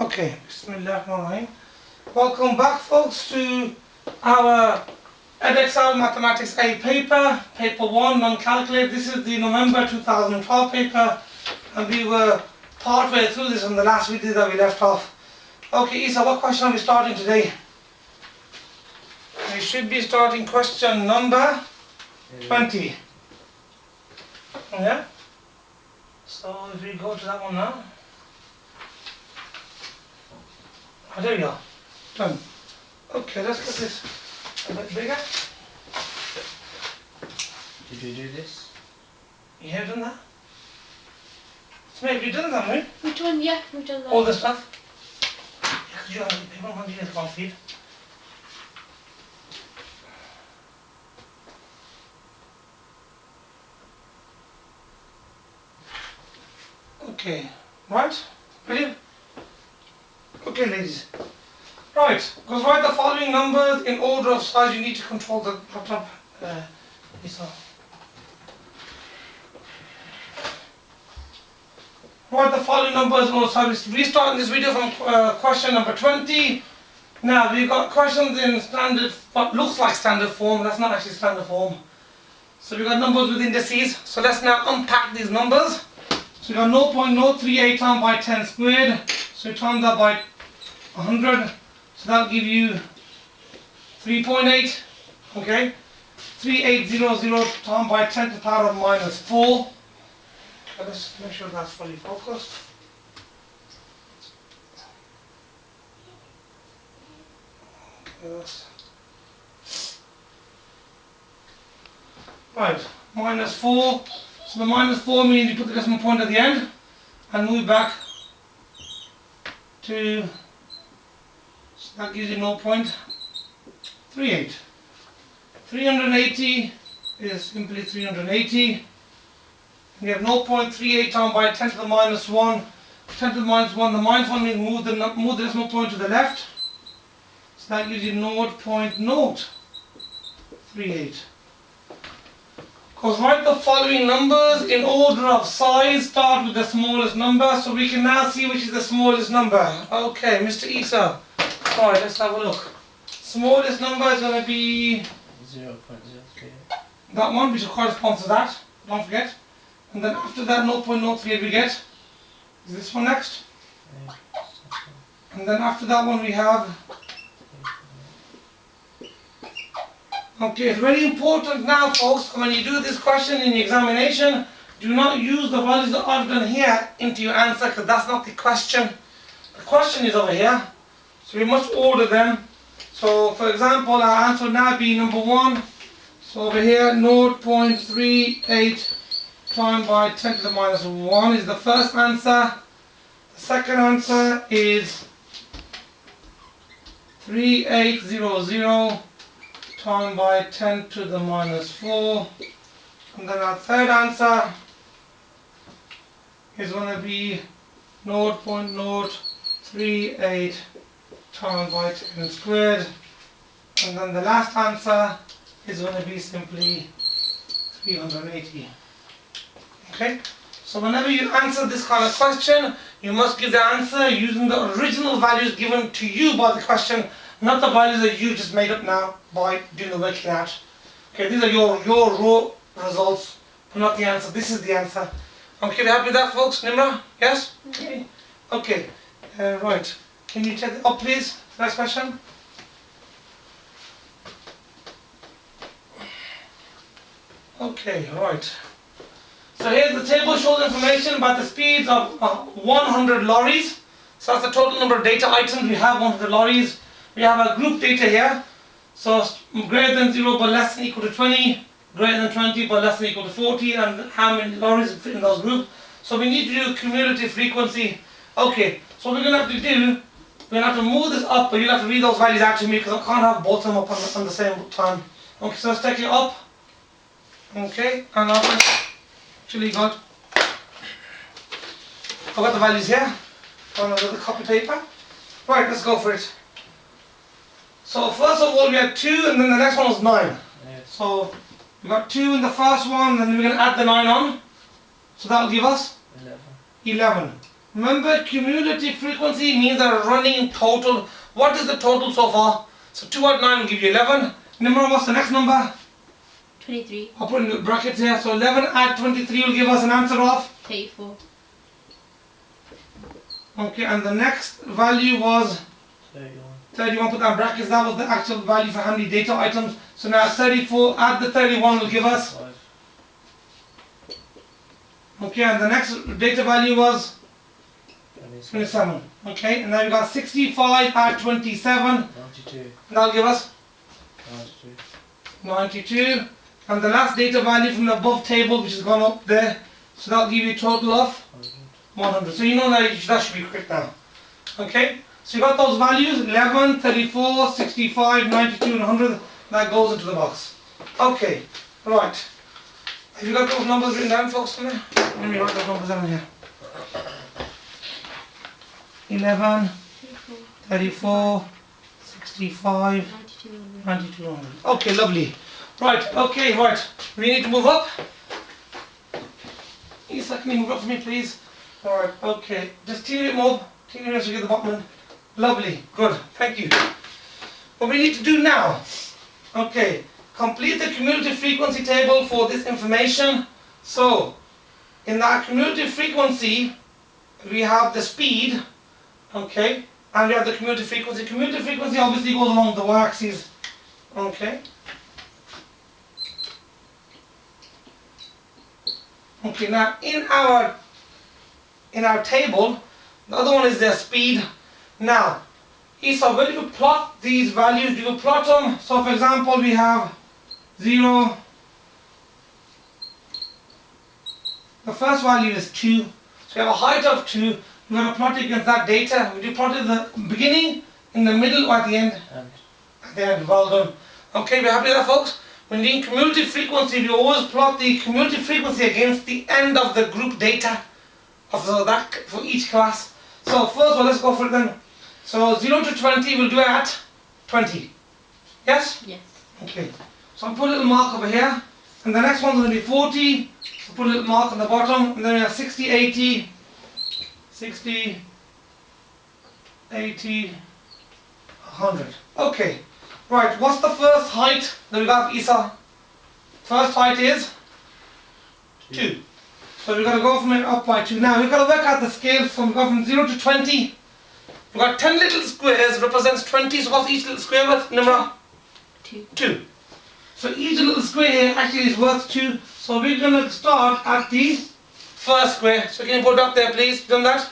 Okay, Bismillahirrahmanirrahim. Welcome back, folks, to our Edexcel Mathematics A paper, paper 1, non-calculate. This is the November 2012 paper, and we were partway through this in the last video that we left off. Okay, Isa, what question are we starting today? We should be starting question number 20. Yeah? So if we go to that one now. Oh, there we go. Done. Okay, let's get this a bit bigger. Did you do this? You have done that? So maybe you've done that, haven't we? Which one? Yeah, we've done that. All the stuff? Yeah, because you have the paper on you can't feed. Okay, right? Brilliant. Okay, ladies. Right, because write the following numbers in order of size. You need to control the laptop. Write the following numbers in order of size. We start this video from question number 20. Now, we've got questions in standard, what looks like standard form. That's not actually standard form. So we've got numbers with indices. So let's now unpack these numbers. So we've got 0.038 times by 10 squared. So we times that by 100. So that'll give you 3.8. Okay. 3800 times by 10 to the power of minus 4. Okay, let's make sure that's fully focused. Okay, right, minus 4. So the minus 4 means you put the decimal point at the end and move back to, so that gives you 0.38. 380 is simply 380. We have 0.38 times by 10 to the minus 1. 10 to the minus 1, the minus 1 means move the decimal point to the left. So that gives you 0.038. Because write the following numbers in order of size. Start with the smallest number, so we can now see which is the smallest number. Okay, Mr. Isa. Alright, let's have a look. Smallest number is going to be 0.03. that one, which corresponds to that. Don't forget. And then after that 0.03 we get is this one next. And then after that one we have. Okay, it's very important now, folks, when you do this question in the examination, do not use the values that I've done here into your answer, because that's not the question. The question is over here, so we must order them. So, for example, our answer will now be number 1. So over here, 0.38 times by 10 to the minus 1 is the first answer. The second answer is 3800 times by 10 to the minus 4. And then our third answer is going to be 0.038 times by 10 squared. And then the last answer is going to be simply 380. Okay? So whenever you answer this kind of question, you must give the answer using the original values given to you by the question, not the values that you just made up now by doing the working out. Okay, these are your raw results, but not the answer. This is the answer. Okay, we happy with that, folks? Nimra? Yes? Okay. Okay. Right. Can you take it up, please? Next question. Okay, right. So here's the table, shows information about the speeds of 100 lorries. So that's the total number of data items. We have 100 lorries. We have a group data here. So greater than 0 but less than equal to 20, greater than 20 but less than equal to 40, and how many lorries fit in those groups. So we need to do cumulative frequency. Okay, so what we're going to have to do, we're going to have to move this up, but you'll have to read those values out to me because I can't have both of them up on the same time. Okay, so let's take it up. Okay, and I've actually got the values here on the copy paper. Right, let's go for it. So first of all we had 2 and then the next one was 9. Yes. So we got 2 in the first one and then we're going to add the 9 on. So that will give us 11. 11. Remember, cumulative frequency means the running total. What is the total so far? So 2 out 9 will give you 11. Nimra, what's the next number? 23. I'll put in the brackets here. So 11 add 23 will give us an answer of? 34. Okay, and the next value was? 31. 31, put that in brackets. That was the actual value for how many data items. So now 34, add the 31 will give us? 5. Okay, and the next data value was? 27. 27. Okay, and now we got 65 add 27. 92. That'll give us? 92. 92. And the last data value from the above table, which has gone up there, so that'll give you a total of? 100. 100. So you know that should be quick now. Okay, so you got those values, 11, 34, 65, 92 and 100. That goes into the box. Okay, right. Have you got those numbers written down, folks? Let me write those numbers down here. 11, 34, 65, 92, 100. Okay, lovely. Right, okay, right. We need to move up. Isa, can you move up for me, please? Alright, okay. Just teeny bit more. Teeny bit to get the bottom in. Lovely, good, thank you. What we need to do now, okay, complete the cumulative frequency table for this information. So, in that cumulative frequency, we have the speed, okay, and we have the cumulative frequency. Cumulative frequency obviously goes along the y-axis, okay. Okay, now in our table, the other one is their speed. Now, Isa, when you plot these values, do you plot them? So for example, we have 0. The first value is 2. So we have a height of 2. We're going to plot it against that data. Would you plot it at the beginning, in the middle, or at the end? At the end, well done. Okay, we're happy with that, folks? When doing cumulative frequency, we always plot the cumulative frequency against the end of the group data of that for each class. So first of all, let's go for it then. So 0 to 20 we'll do it at 20. Yes? Yes. Okay. So I'll put a little mark over here. And the next one's going to be 40. So put a little mark on the bottom. And then we have 60, 80, 60, 80, 100. Okay. Right, what's the first height that we got, Isa? First height is? 2. So we're going to go from it up by 2. Now we've got to work out the scale. So we go from 0 to 20. We've got 10 little squares, represents 20. So what's each little square worth, Nimra? 2. 2. So each little square here actually is worth 2. So we're going to start at the first square. So can you put it up there, please? Done that?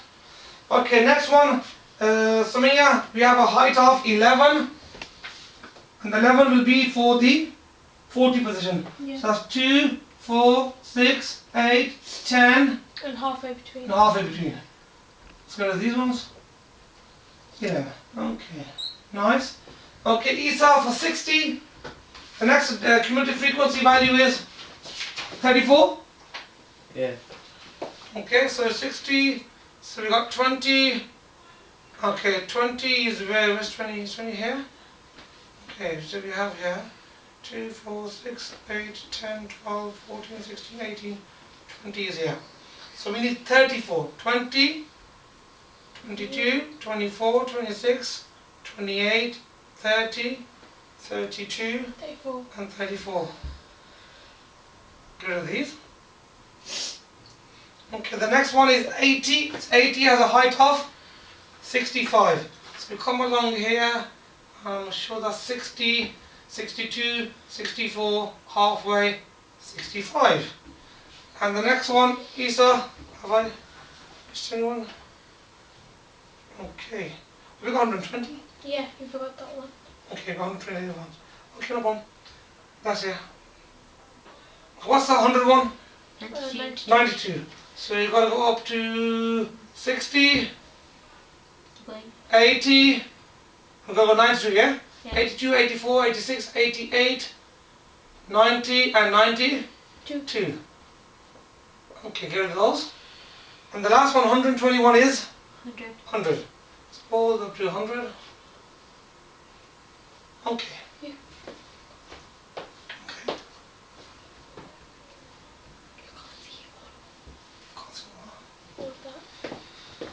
Okay, next one. Samia, we have a height of 11. And the 11 will be for the 40 position. Yeah. So that's 2, 4, 6, 8, 10. And halfway between. And halfway between. Let's go to these ones. Yeah, okay. Nice. Okay, Isa for 60. The next cumulative frequency value is 34. Yeah. Okay, so 60. So we got 20. Okay, 20 is where's 20? Is 20 here? Okay, so we have here 2, 4, 6, 8, 10, 12, 14, 16, 18, 20 is here. So we need 34. 20, 22, 24, 26, 28, 30, 32, 34. and 34. Get rid of these. Okay, the next one is 80. 80 has a height of 65. So we come along here. I'm sure that's 60, 62, 64, halfway, 65. And the next one, Isa, have I missed anyone? Okay. We got 120? Yeah, you forgot that one. Okay, we got 120 ones. Okay, no problem. That's it. What's the 101? 92. 92. So you've got to go up to 60, Blank. 80, we've got to go 92, yeah? Yeah. 82, 84, 86, 88, 90 and 92. 2. Okay, get rid of those. And the last one, 121 is? 100. 100. So all up to 100. Okay. Yeah. Okay. All of that.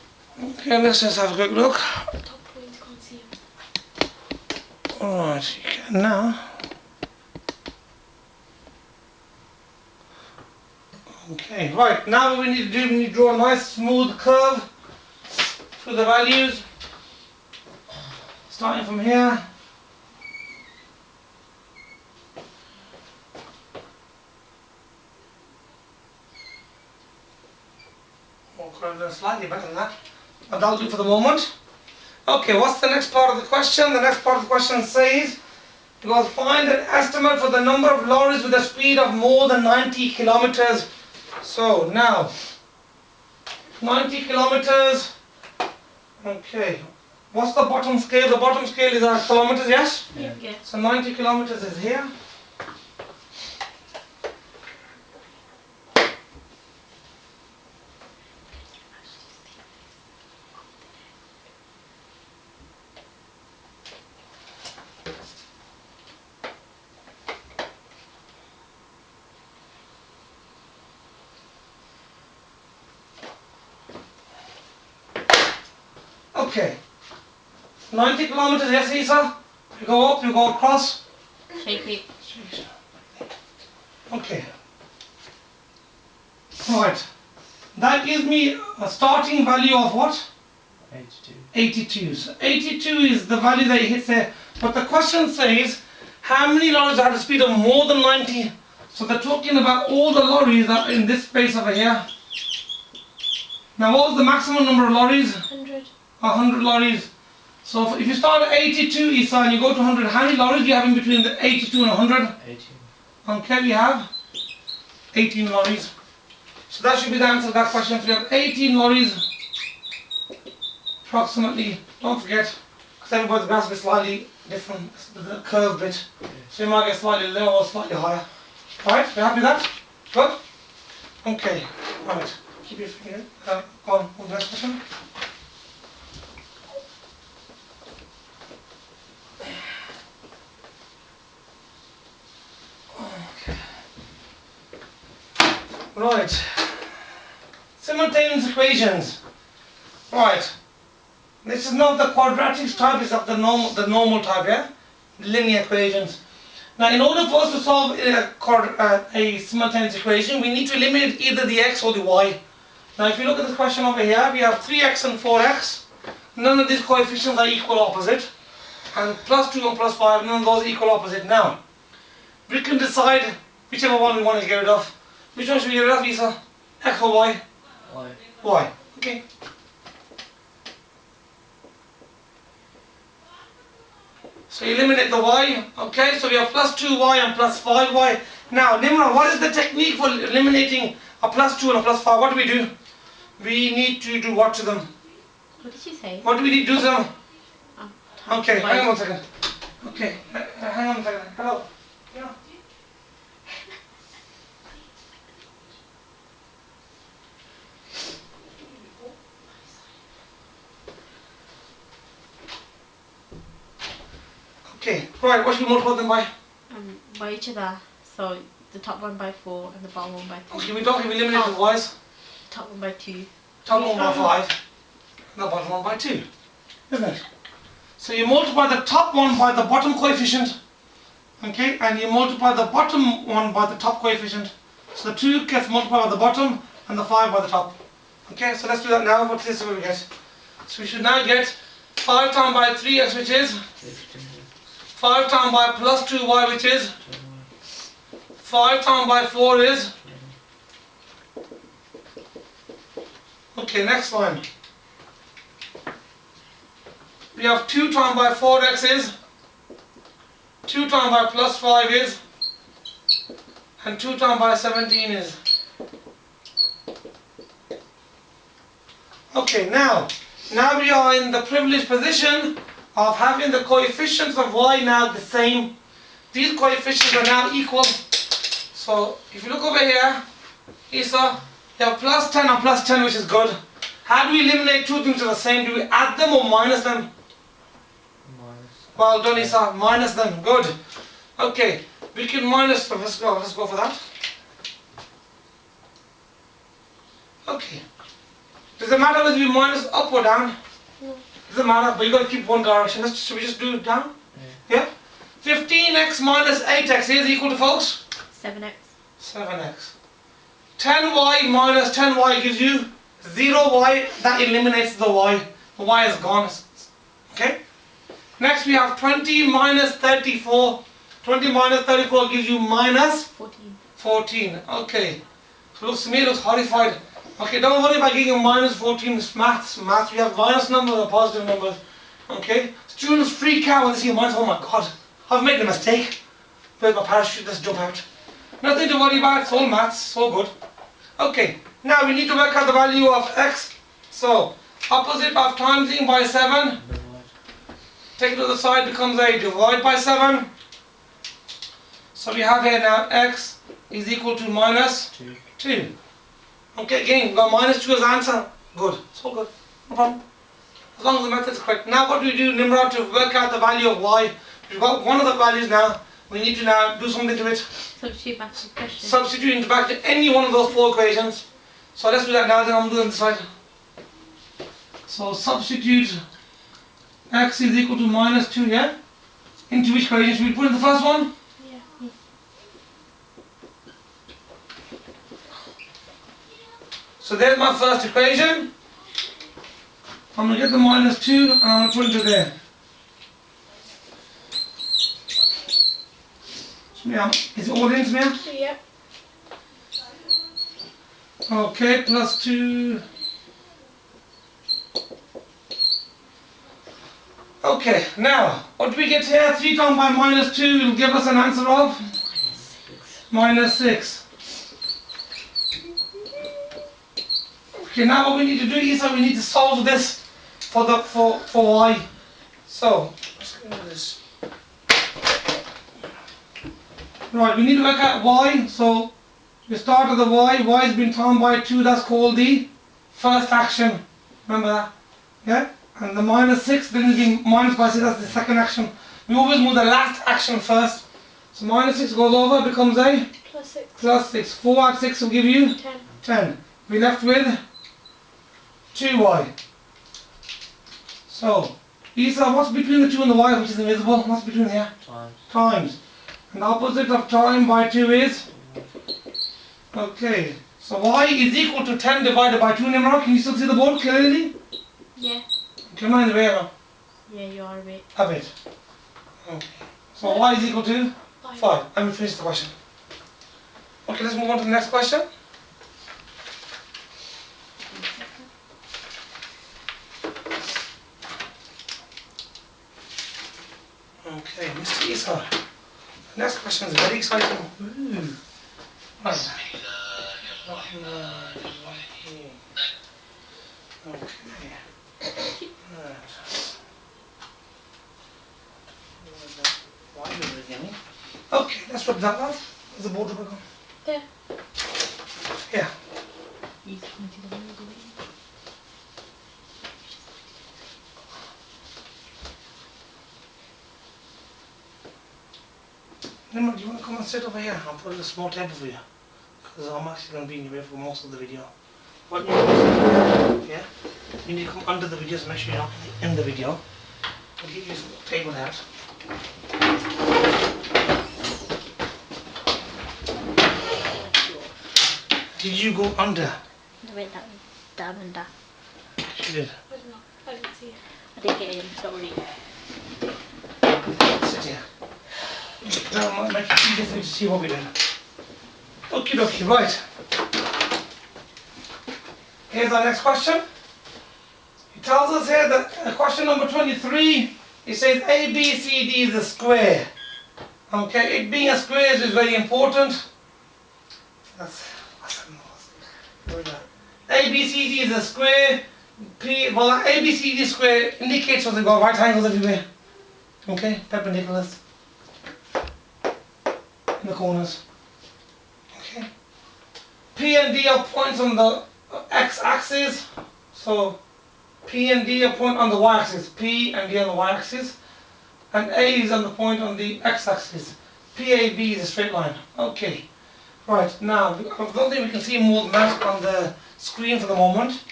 Okay, let's just have a quick look. Top points, can't see them. Alright, you can now. Okay, right, now what we need to do, we need to draw a nice smooth curve through the values. Starting from here. Oh, slightly better than that. But that'll do for the moment. Okay, what's the next part of the question? The next part of the question says, you will find an estimate for the number of lorries with a speed of more than 90 kilometers. So now, 90 kilometers. Okay, what's the bottom scale? The bottom scale is our kilometers, yes? Yeah. So 90 kilometers is here. Okay, 90 kilometers, yes, Isa? You go up, you go across. Shape it. Okay. Right. That gives me a starting value of what? 82. 82. So 82 is the value that it hits there. But the question says, how many lorries have a speed of more than 90? So they're talking about all the lorries that are in this space over here. Now what was the maximum number of lorries? 100. 100 lorries. So if you start at 82, Isa, and you go to 100, how many lorries do you have in between the 82 and 100? 18. Okay, we have 18 lorries. So that should be the answer to that question. So we have 18 lorries, approximately. Don't forget, because everybody's grasp is slightly different, the curve bit. So you might get slightly lower or slightly higher. Alright, you happy with that? Good? Okay, right. Keep your finger. Go on, the next question. Okay. Right. Simultaneous equations. Right. This is not the quadratic type, it's of the normal type, yeah? Linear equations. Now, in order for us to solve a simultaneous equation, we need to eliminate either the x or the y. Now, if you look at this question over here, we have 3x and 4x. None of these coefficients are equal opposite. And plus 2 and plus 5, none of those equal opposite. Now, we can decide whichever one we want to get rid of. Which one should we get rid of, Isa? X or y? Y. Y. Okay. So eliminate the y. Okay, so we have plus 2y and plus 5y. Now, Nimra, what is the technique for eliminating a plus 2 and a plus 5? What do we do? We need to do what to them? What did you say? What do we need to do to them? Okay, Why? hang on one second. Okay, hang on a second. Hello. Yeah. Okay, right, what should we multiply them by? By each other. So the top one by 4 and the bottom one by 3. Okay, we don't eliminate the y's. The top one by 2. Top one by 5, and the bottom one by 2. Isn't it? So you multiply the top one by the bottom coefficient. Okay, and you multiply the bottom one by the top coefficient. So the 2 gets multiplied by the bottom and the 5 by the top. Okay, so let's do that now. What is what we get? So we should now get 5 times by 3x, which is 5 times by plus 2y, which is 5 times by 4 is. Okay, next one. We have 2 times by 4x is 2 times by plus 5 is, and 2 times by 17 is. Okay, now we are in the privileged position of having the coefficients of y now the same. These coefficients are now equal. So if you look over here, Isa, you have plus 10 and plus 10, which is good. How do we eliminate two things that are the same? Do we add them or minus them? Minus. Well done, Isa. Minus them. Good. Okay, we can minus them. Let's go for that. Okay. Does it matter whether we minus up or down? No. Doesn't matter, but you got to keep one direction. Should we just do it down? Yeah? 15x minus 8x is equal to, folks? 7x. 7x. 10y minus 10y gives you 0y. That eliminates the y. The y is gone. Okay? Next we have 20 minus 34. 20 minus 34 gives you minus 14. 14. Okay. So looks to me, looks horrified. Okay, don't worry about getting a minus 14. It's maths. Maths, we have minus numbers or positive numbers. Okay? Students freak out when they see a minus. Oh my god, I've made a mistake. Where's my parachute? Let's jump out. Nothing to worry about. It's all maths. So good. Okay. Now we need to work out the value of x. So, opposite of timesing by 7. Take it to the side, becomes a divide by 7. So we have here now x is equal to minus 2. Okay, again, we've got minus 2 as answer. Good. So good. No problem. As long as the method is correct. Now what do we do, Nimrod, to work out the value of y? We've got one of the values now. We need to now do something to it. Substitute back to the question. Substitute into back to any one of those 4 equations. So let's do that now, then I'm doing this side. So substitute x is equal to minus 2, yeah? Into which equation? Should we put in the first one? Yeah. So there's my first equation. I'm going to get the minus 2 and I'm going to put it into there. Yeah, is it all in, Smia? Yeah. Okay, plus 2. Okay, now, what do we get here? 3 times by minus 2 will give us an answer of? Minus 6. Okay, now what we need to do is we need to solve this for y. So, let's go with this. Right, we need to work out y. So, we start with the y. Y has been times by 2. That's called the first action. Remember that? Yeah? And the minus 6, then it's been minus by 6. That's the second action. We always move the last action first. So, minus 6 goes over, becomes a? Plus 6. Plus 6. 4 out of 6 will give you? 10. 10. We're left with 2y. So, Isa, what's between the 2 and the y which is invisible? What's between here? Times. And the opposite of time by 2 is? Okay. So y is equal to 10 divided by 2, Nimrod. Can you still see the board clearly? Yeah. Come on, in the way around. Yeah, you are a bit. A bit. Okay. So y is equal to? 5. And we finish the question. Okay, let's move on to the next question. Okay, Mr. Isa. The next question is very exciting. Ooh. Right. Okay. Right. Why are you beginning? Okay, let's rub that off. Where's the board rubber gone? There. Yeah. He's pointing the way, isn't he? Nimrod, do you want to come and sit over here? I'll put a small table for you. Because I'm actually going to be in your way for most of the video. What you need to do, yeah? You need to come under the video, so make sure you're not in the video. I'll give you a table out. Did you go under? I went down and down. She did. I don't know. I didn't see it. I didn't get in, sorry. Sit here. That might make it easier for you to see what we're doing. Okie dokie, right. Here's our next question. It tells us here that question number 23, it says ABCD is a square. Okay, it being a square is very important. ABCD is a square. Well, ABCD square indicates that they've got right angles everywhere. Okay, perpendiculars in the corners. Okay. P and D are points on the x-axis. So P and D are point on the y-axis. P and D on the y-axis. And A is on the point on the x-axis. PAB is a straight line. Okay. Right, now, I don't think we can see more than that on the screen for the moment.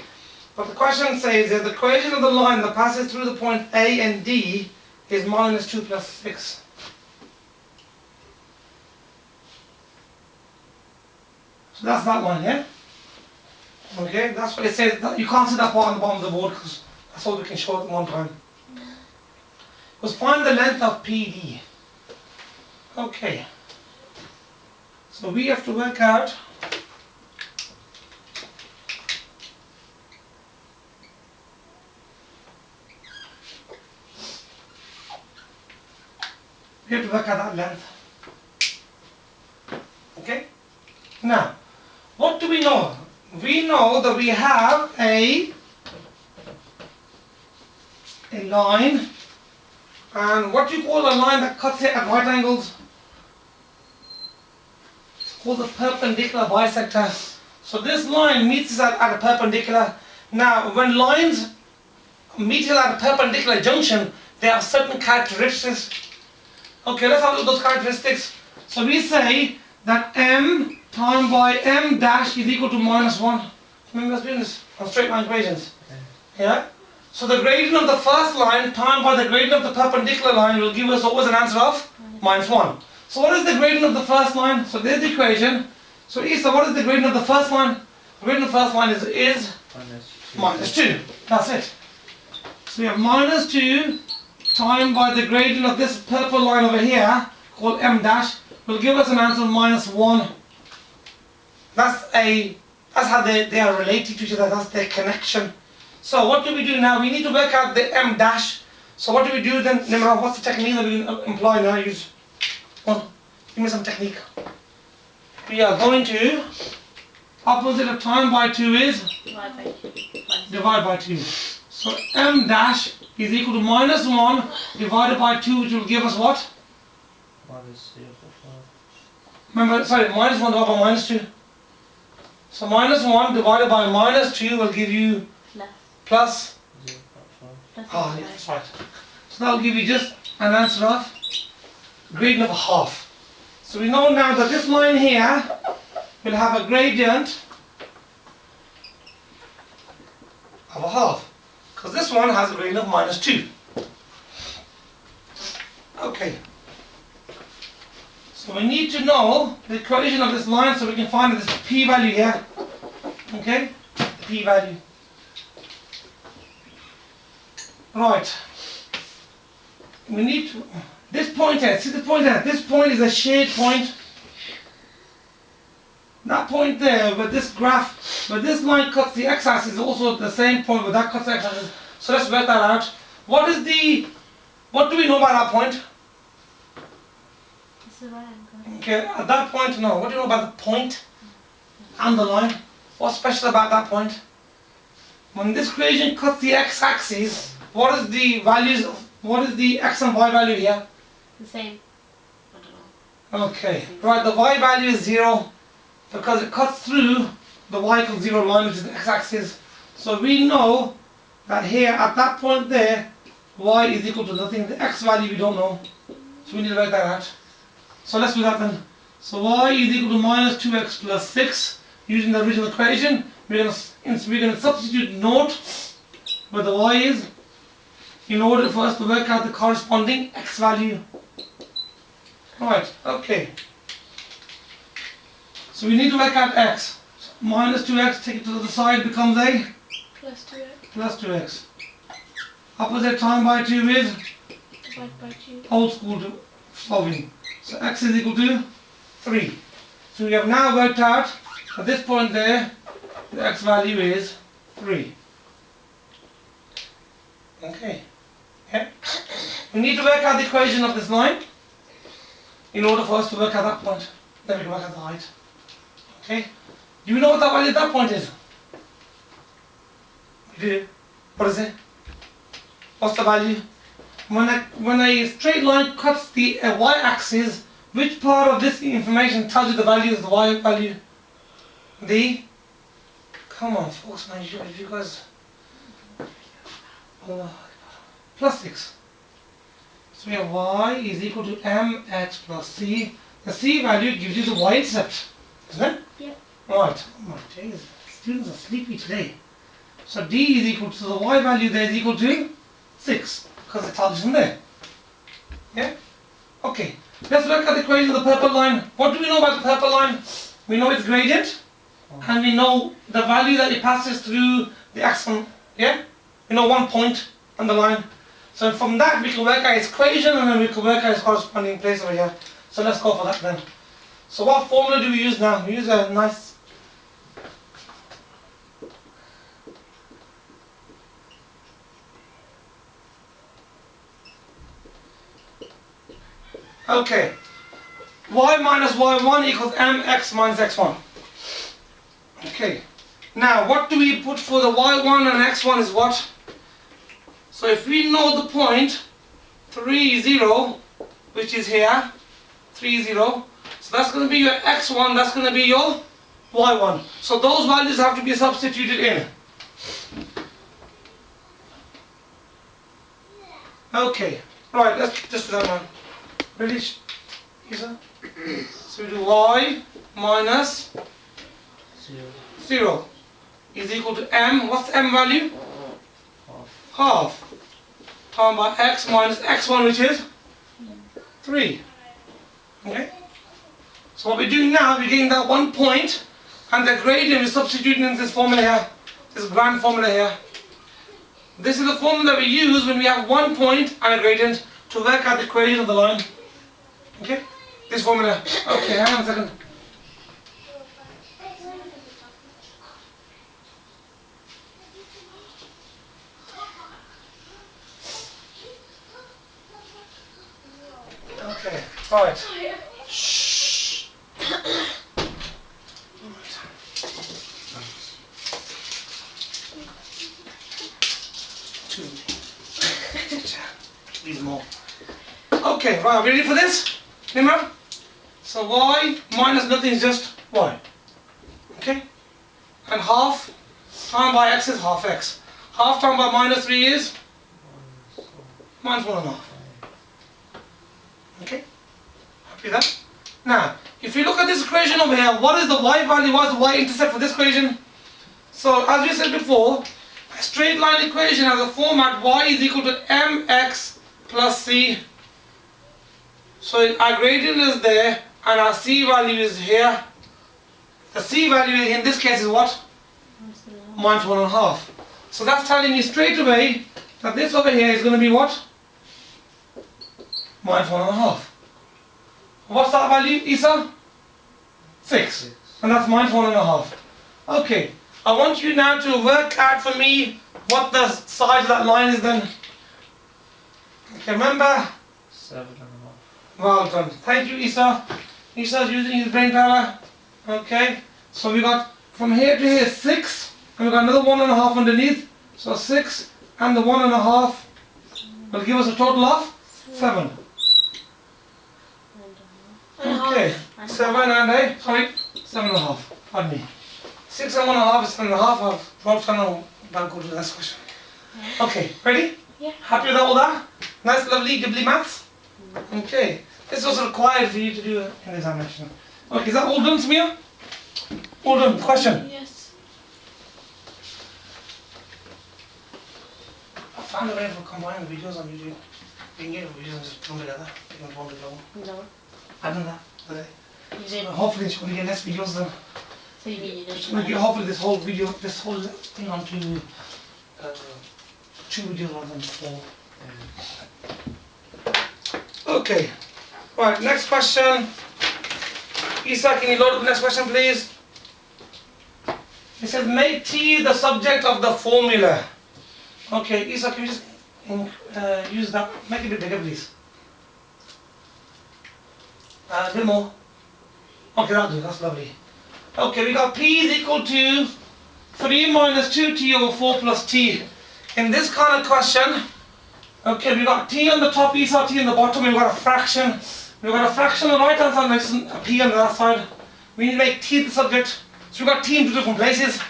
But the question says that the equation of the line that passes through the point A and D is minus 2 plus 6. So that's that one, yeah? Okay, that's what it says. You can't see that part on the bottom of the board because that's all we can show at one time. Let's find the length of PD. Okay. So we have to work out that length. Okay? Now, what do we know? We know that we have a line, and what do you call a line that cuts it at right angles? It's called the perpendicular bisector. So this line meets us at a perpendicular. Now, when lines meet at a perpendicular junction, they have certain characteristics. Okay, let's have a look at those characteristics. So we say that m times by m dash is equal to minus 1. Remember us doing this on straight line equations? Yeah? So the gradient of the first line times by the gradient of the perpendicular line will give us always an answer of minus 1. So what is the gradient of the first line? So there's the equation. So Isa, what is the gradient of the first line? The gradient of the first line is minus 2. That's it. So we have minus 2 times by the gradient of this purple line over here, called m dash, will give us an answer of minus 1. That's how they are related to each other, that's their connection. So what do we do now? We need to work out the m dash. So what do we do then? Nimrod, what's the technique that we employ now? Use one. Give me some technique. We are going to, opposite of time by 2 is? Divide by 2. So m dash is equal to minus 1 divided by 2, which will give us what? Remember, sorry, minus 1 divided by minus 2. So minus 1 divided by minus 2 will give you plus. Oh, yeah, that's right. So that will give you just an answer of gradient of half. So we know now that this line here will have a gradient of a half. Because this one has a gradient of minus 2. Okay. So we need to know the equation of this line so we can find this p-value here. Okay? The p-value. Right. We need to, this point here, see this point here? This point is a shared point. That point there, where this graph, where this line cuts the x-axis is also the same point where that cuts the x-axis. So let's work that out. What do we know about that point? Okay, at that point, no. What do you know about the point and the line? What's special about that point? When this equation cuts the x-axis, what is the values of, what is the x and y value here? The same. I don't know. Okay, right, the y value is 0 because it cuts through the y equals 0 line, which is the x-axis. So we know that here, at that point there, y is equal to nothing. The x value we don't know. So we need to work that out. So let's do that then. So y is equal to minus 2x plus 6. Using the original equation, we're going to substitute 0 where the y is in order for us to work out the corresponding x value. Right, okay. So we need to work out x. So minus 2x, take it to the side, becomes a? Plus 2x. Plus 2x. Opposite time by 2 is? Divide by 2. Old school solving. So x is equal to 3. So we have now worked out at this point there, the x value is 3. Okay. Yeah. We need to work out the equation of this line in order for us to work out that point. Then we can work out the height. Okay. Do you know what the value of that point is? You do? What is it? What's the value? When a straight line cuts the y-axis, which part of this information tells you the value of the y value? Come on folks, man, you guys, plus 6. So we have y is equal to mx plus c. The c value gives you the y-intercept, isn't it? Yep. Right. Oh my days, students are sleepy today. So D is equal to, the Y value there is equal to 6, because it's all in there. Yeah? Okay. Let's look at the equation of the purple line. What do we know about the purple line? We know its gradient, and we know the value that it passes through the axon. Yeah? We know 1 point on the line. So from that we can work out its equation, and then we can work out its corresponding place over here. So let's go for that then. So what formula do we use now? We use a nice... Okay. Y minus y1 equals mx minus x1. Okay. Now what do we put for the y1 and x1 is what? So if we know the point 3, 0, which is here, 3, 0, so that's going to be your x1, that's going to be your y1. So those values have to be substituted in. Okay, right, let's just do that one. Ready? So we do y minus 0 is equal to m. What's the m value? Half. Times by x minus x1, which is 3. Okay? So what we're doing now, we're getting that 1 point, and the gradient we're substituting in this formula here, this grand formula here. This is the formula we use when we have 1 point and a gradient to work out the equation of the line. Okay? This formula. Okay, hang on a second. Okay, right. Shh. Two. These more. Okay, right, are we ready for this? Remember? So y minus nothing is just y. Okay? And half times by x is half x. Half times by minus 3 is minus 1.5. Okay? Happy with that? Now, if you look at this equation over here, what is the y value, what is the y-intercept for this equation? So, as we said before, a straight line equation has a format y is equal to mx plus c. So, our gradient is there, and our c value is here. The c value in this case is what? Minus 1.5. So, that's telling me straight away that this over here is going to be what? Minus 1.5. What's that value, Isa? 6. And that's minus 1.5. Okay, I want you now to work out for me what the size of that line is then. Okay, remember? 7.5. Well done. Thank you, Isa. Isa's using his brain power. Okay, so we got from here to here 6, and we got another 1.5 underneath. So 6 and the 1.5 will give us a total of 7. Okay, 7 and 8, sorry, 7.5, pardon me. 6 and 1.5 is 7.5, I've dropped on now, go to the next question. Okay, ready? Yeah. Happy with all that? Nice, lovely, dibbly maths? Okay, this was required for you to do in the examination. Okay, is that all done, Samir? All done, question? Yes. I found a way to combine the videos on YouTube. You can get the videos and just put them together, you can one together. No. I've done that today. You did. Hopefully it's going to get less videos then. So you mean you It's did. going to get hopefully this whole video, this whole thing onto 2 videos rather than 4. Okay. Right, next question. Isa, can you load up the next question please? It says make T the subject of the formula. Okay, Isa, can you just use that, make it a bit bigger please. A bit more. Okay, that'll do, that's lovely. Okay, we got P is equal to 3 minus 2t over 4 plus t. In this kind of question, okay, we got t on the top, Isa, t on the bottom, we've got a fraction. We've got a fraction on the right hand side, next to a p on the other side. We need to make t the subject. So we've got t in 2 different places.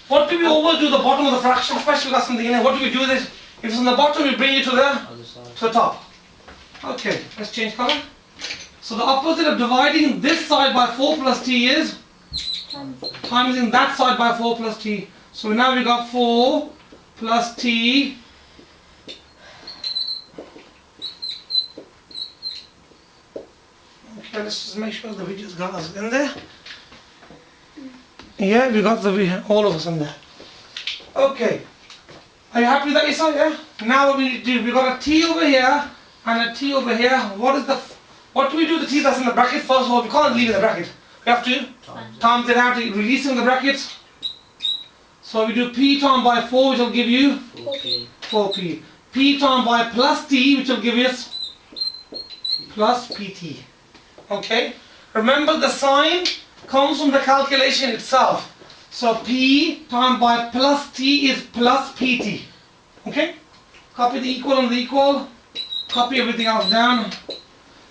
What do we always do the bottom of the fraction, especially with something in it? What do we do with it? If it's on the bottom, we bring it to the top. Okay, let's change colour. So the opposite of dividing this side by 4 plus t is timesing that side by 4 plus t. So now we got 4 plus t okay, let's just make sure that we just got us in there. Yeah, we got all of us in there. Okay. Are you happy with that, Isa? Yeah? Now what we need to do, we got a t over here and a t over here. What do we do with the t that's in the bracket? First of all, we can't leave it in the bracket. We have to times it out to release it in the brackets. So we do p times by 4, which will give you 4p. 4p. P times by plus t, which will give us plus pt. Okay? Remember, the sign comes from the calculation itself. So p times by plus t is plus pt. Okay? Copy the equal and the equal. Copy everything else down.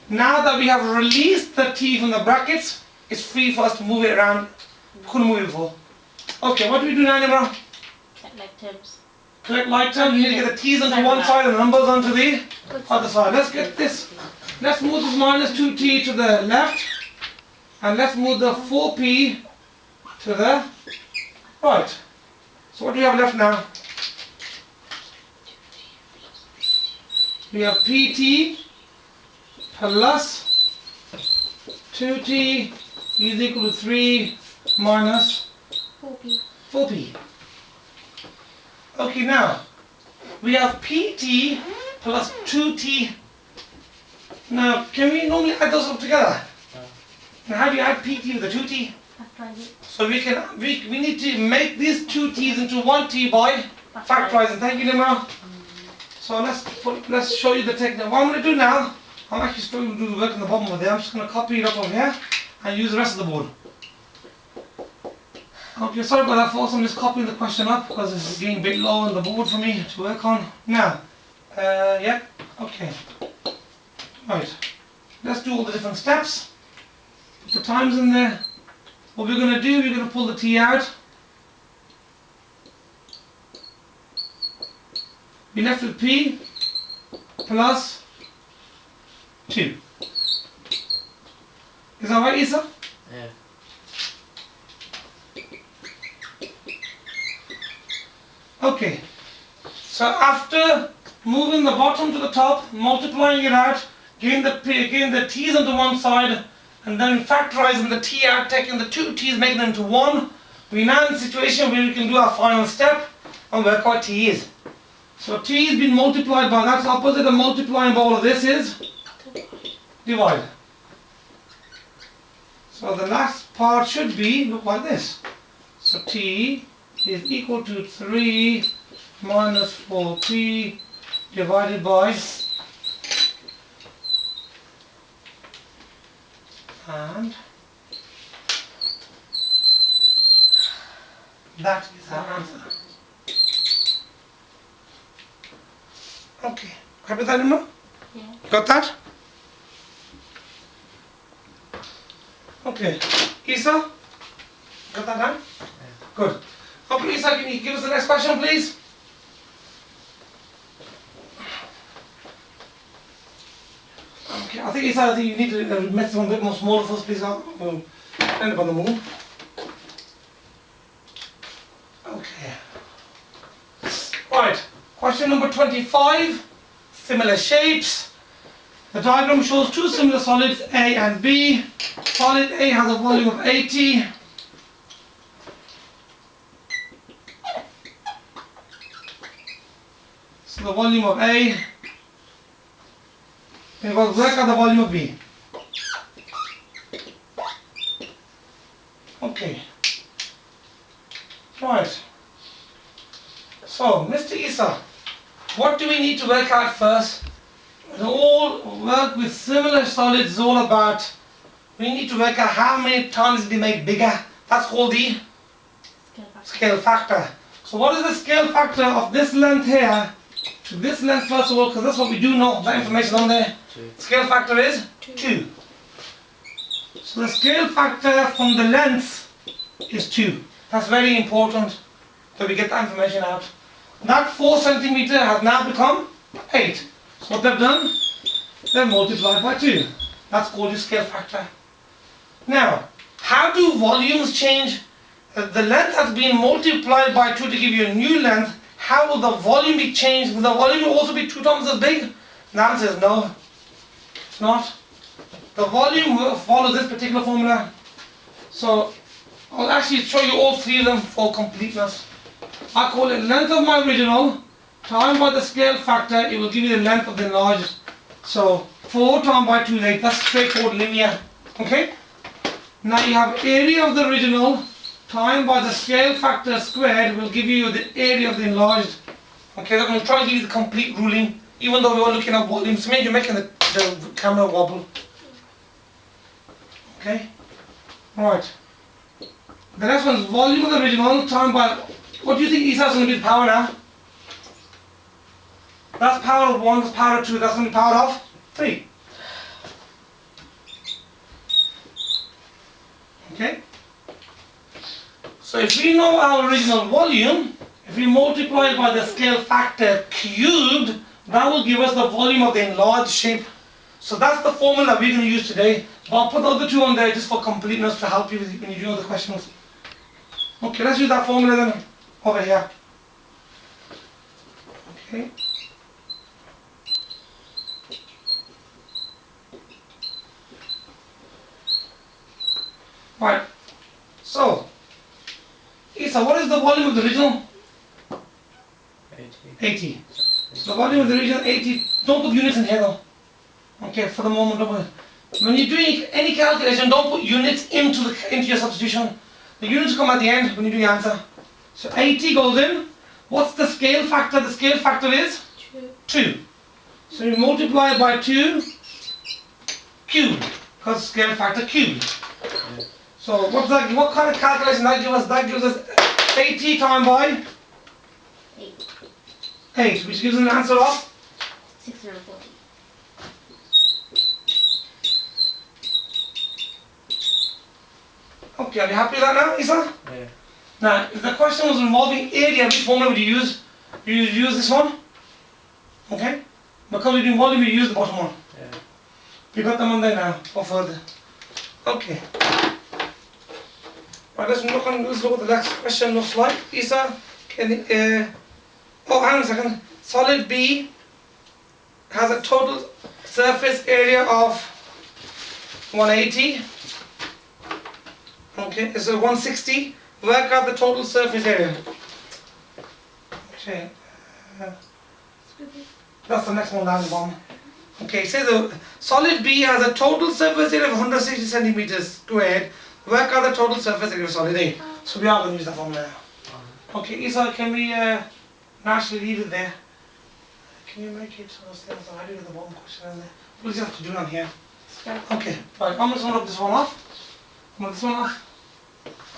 Now that we have released the t from the brackets, it's free for us to move it around. Couldn't move it before. Okay, what do we do now, Nimra? Collect like terms. Collect like terms. You need to get the t's onto one side and the numbers onto the other side. Let's get this. Let's move this minus 2t to the left. And let's move the 4p to the right. So what do we have left now? We have pt plus 2t is equal to 3 minus 4p. 4p. Okay, now we have pt plus 2t. Now, can we normally add those up together? Now, how do you add pt with the 2t? So we need to make these two t's into one t by factorizing. Thank you, Nimra. So let's show you the technique. What I'm going to do now, I'm actually still going to do the work on the bottom of there. I'm just going to copy it up over here and use the rest of the board. Okay, sorry about that, folks. I'm just copying the question up because it's getting a bit low on the board for me to work on. Now, yeah, okay. Right, let's do all the different steps. Put the times in there. What we're going to do, we're going to pull the t out. We're left with p plus 2. Is that right, Isa? Yeah. Okay. So after moving the bottom to the top, multiplying it out, getting the t's onto one side, and then factorizing the t out, taking the two t's, making them into one, we're now in a situation where we can do our final step and work out t is. So t has been multiplied by, that's opposite of multiplying by all of this is divide. So the last part should be, look like this. So t is equal to 3 minus 4p divided by, and that is our answer. Okay, happy with that, Nimra? Yeah. Got that? Okay, Isa? Got that done? Yeah. Good. Okay, Isa, can you give us the next question, please? Okay, I think Isa, you need to make this one a bit more smaller first, please. We'll end up on the move. Okay. Right, question number 25. Similar shapes. The diagram shows two similar solids, A and B. Solid A has a volume of 80. So the volume of A, we will work out the volume of B. Okay. Right. So, Mr. Isa, what do we need to work out first? We all work with similar solids, is all about, we need to work out how many times they make bigger. That's called the scale factor. So what is the scale factor of this length here to this length first of all, because that's what we do know, that information on there. 2. Scale factor is 2. So the scale factor from the length is 2. That's very important that we get that information out. That 4 centimeter has now become 8. So what they've done, they've multiplied by 2. That's called the scale factor. Now, how do volumes change? the length has been multiplied by 2 to give you a new length, how will the volume be changed? Will the volume also be 2 times as big? The answer is no, it's not. The volume will follow this particular formula. So I'll actually show you all three of them for completeness. I call it length of my original times by the scale factor, it will give you the length of the enlarged. So 4 times by 2 is 8, that's straightforward linear. Okay? Now you have area of the original times by the scale factor squared will give you the area of the enlarged. Okay, I'm going to try and give you the complete ruling, even though we were looking at volumes. Maybe you're making the camera wobble. Okay? Right. The next one is volume of the original times by, what do you think Isa is going to be the power now? That's power of 1, that's power of 2, that's going to be power of 3. Okay? So if we know our original volume, if we multiply it by the scale factor cubed, that will give us the volume of the enlarged shape. So that's the formula we're going to use today. But I'll put the other two on there just for completeness to help you when you do other questions. Okay, let's use that formula then over here. Okay. Right. So, Isa, what is the volume of the original? 80. So the volume of the original 80. Don't put units in here though. Okay, for the moment, don't put. When you're doing any calculation, don't put units into your substitution. The units come at the end when you do your answer. So 80 goes in. What's the scale factor? The scale factor is 2. So you multiply it by 2 cubed, because scale factor cubed. Yeah. So what's that? What kind of calculation that gives us? That gives us 80 times by 8, which gives us an answer of 640. Okay, are you happy with that now, Isa? Yeah. Now, if the question was involving area, which formula would you use? You use this one. Okay? Because we're doing volume, we use the bottom one. Yeah. We got them on there now, or further. Okay. Right, let's look what the next question looks like. Isa, can oh, hang on a second. Solid B has a total surface area of 180. Okay, so 160. Work out the total surface area. Okay. That's the next one down the bottom. Okay, it says the solid B has a total surface area of 160 centimeters squared. Work out the total surface area of solid A. So we are going to use that formula now. Okay, Isa, can we naturally leave it there? Can you make it so I do the bottom question in there? We'll just have to do it on here. Okay, right, I'm just going to rub this one off. Rub this one off.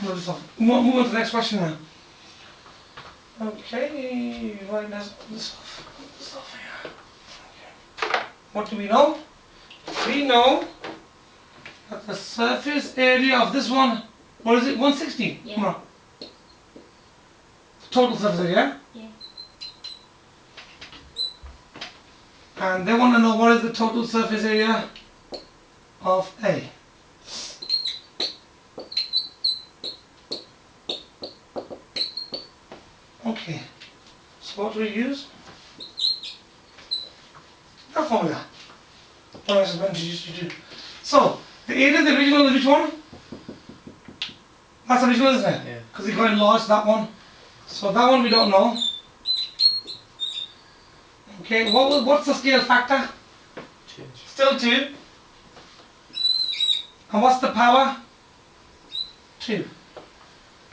Rub this off. Move on to the next question now. Okay, right, let's rub this off. Rub this off here. Okay. What do we know? We know that the surface area of this one, what is it, 160? Yeah. Come on. Total surface area? Yeah. And they want to know what is the total surface area of A. Okay, so what do we use? That formula. What I was going to use to do. So, the area of the original is which one? That's original, isn't it? Yeah. Because we got enlarged that one. So that one we don't know. Okay, what's the scale factor? 2. Still 2. And what's the power? 2.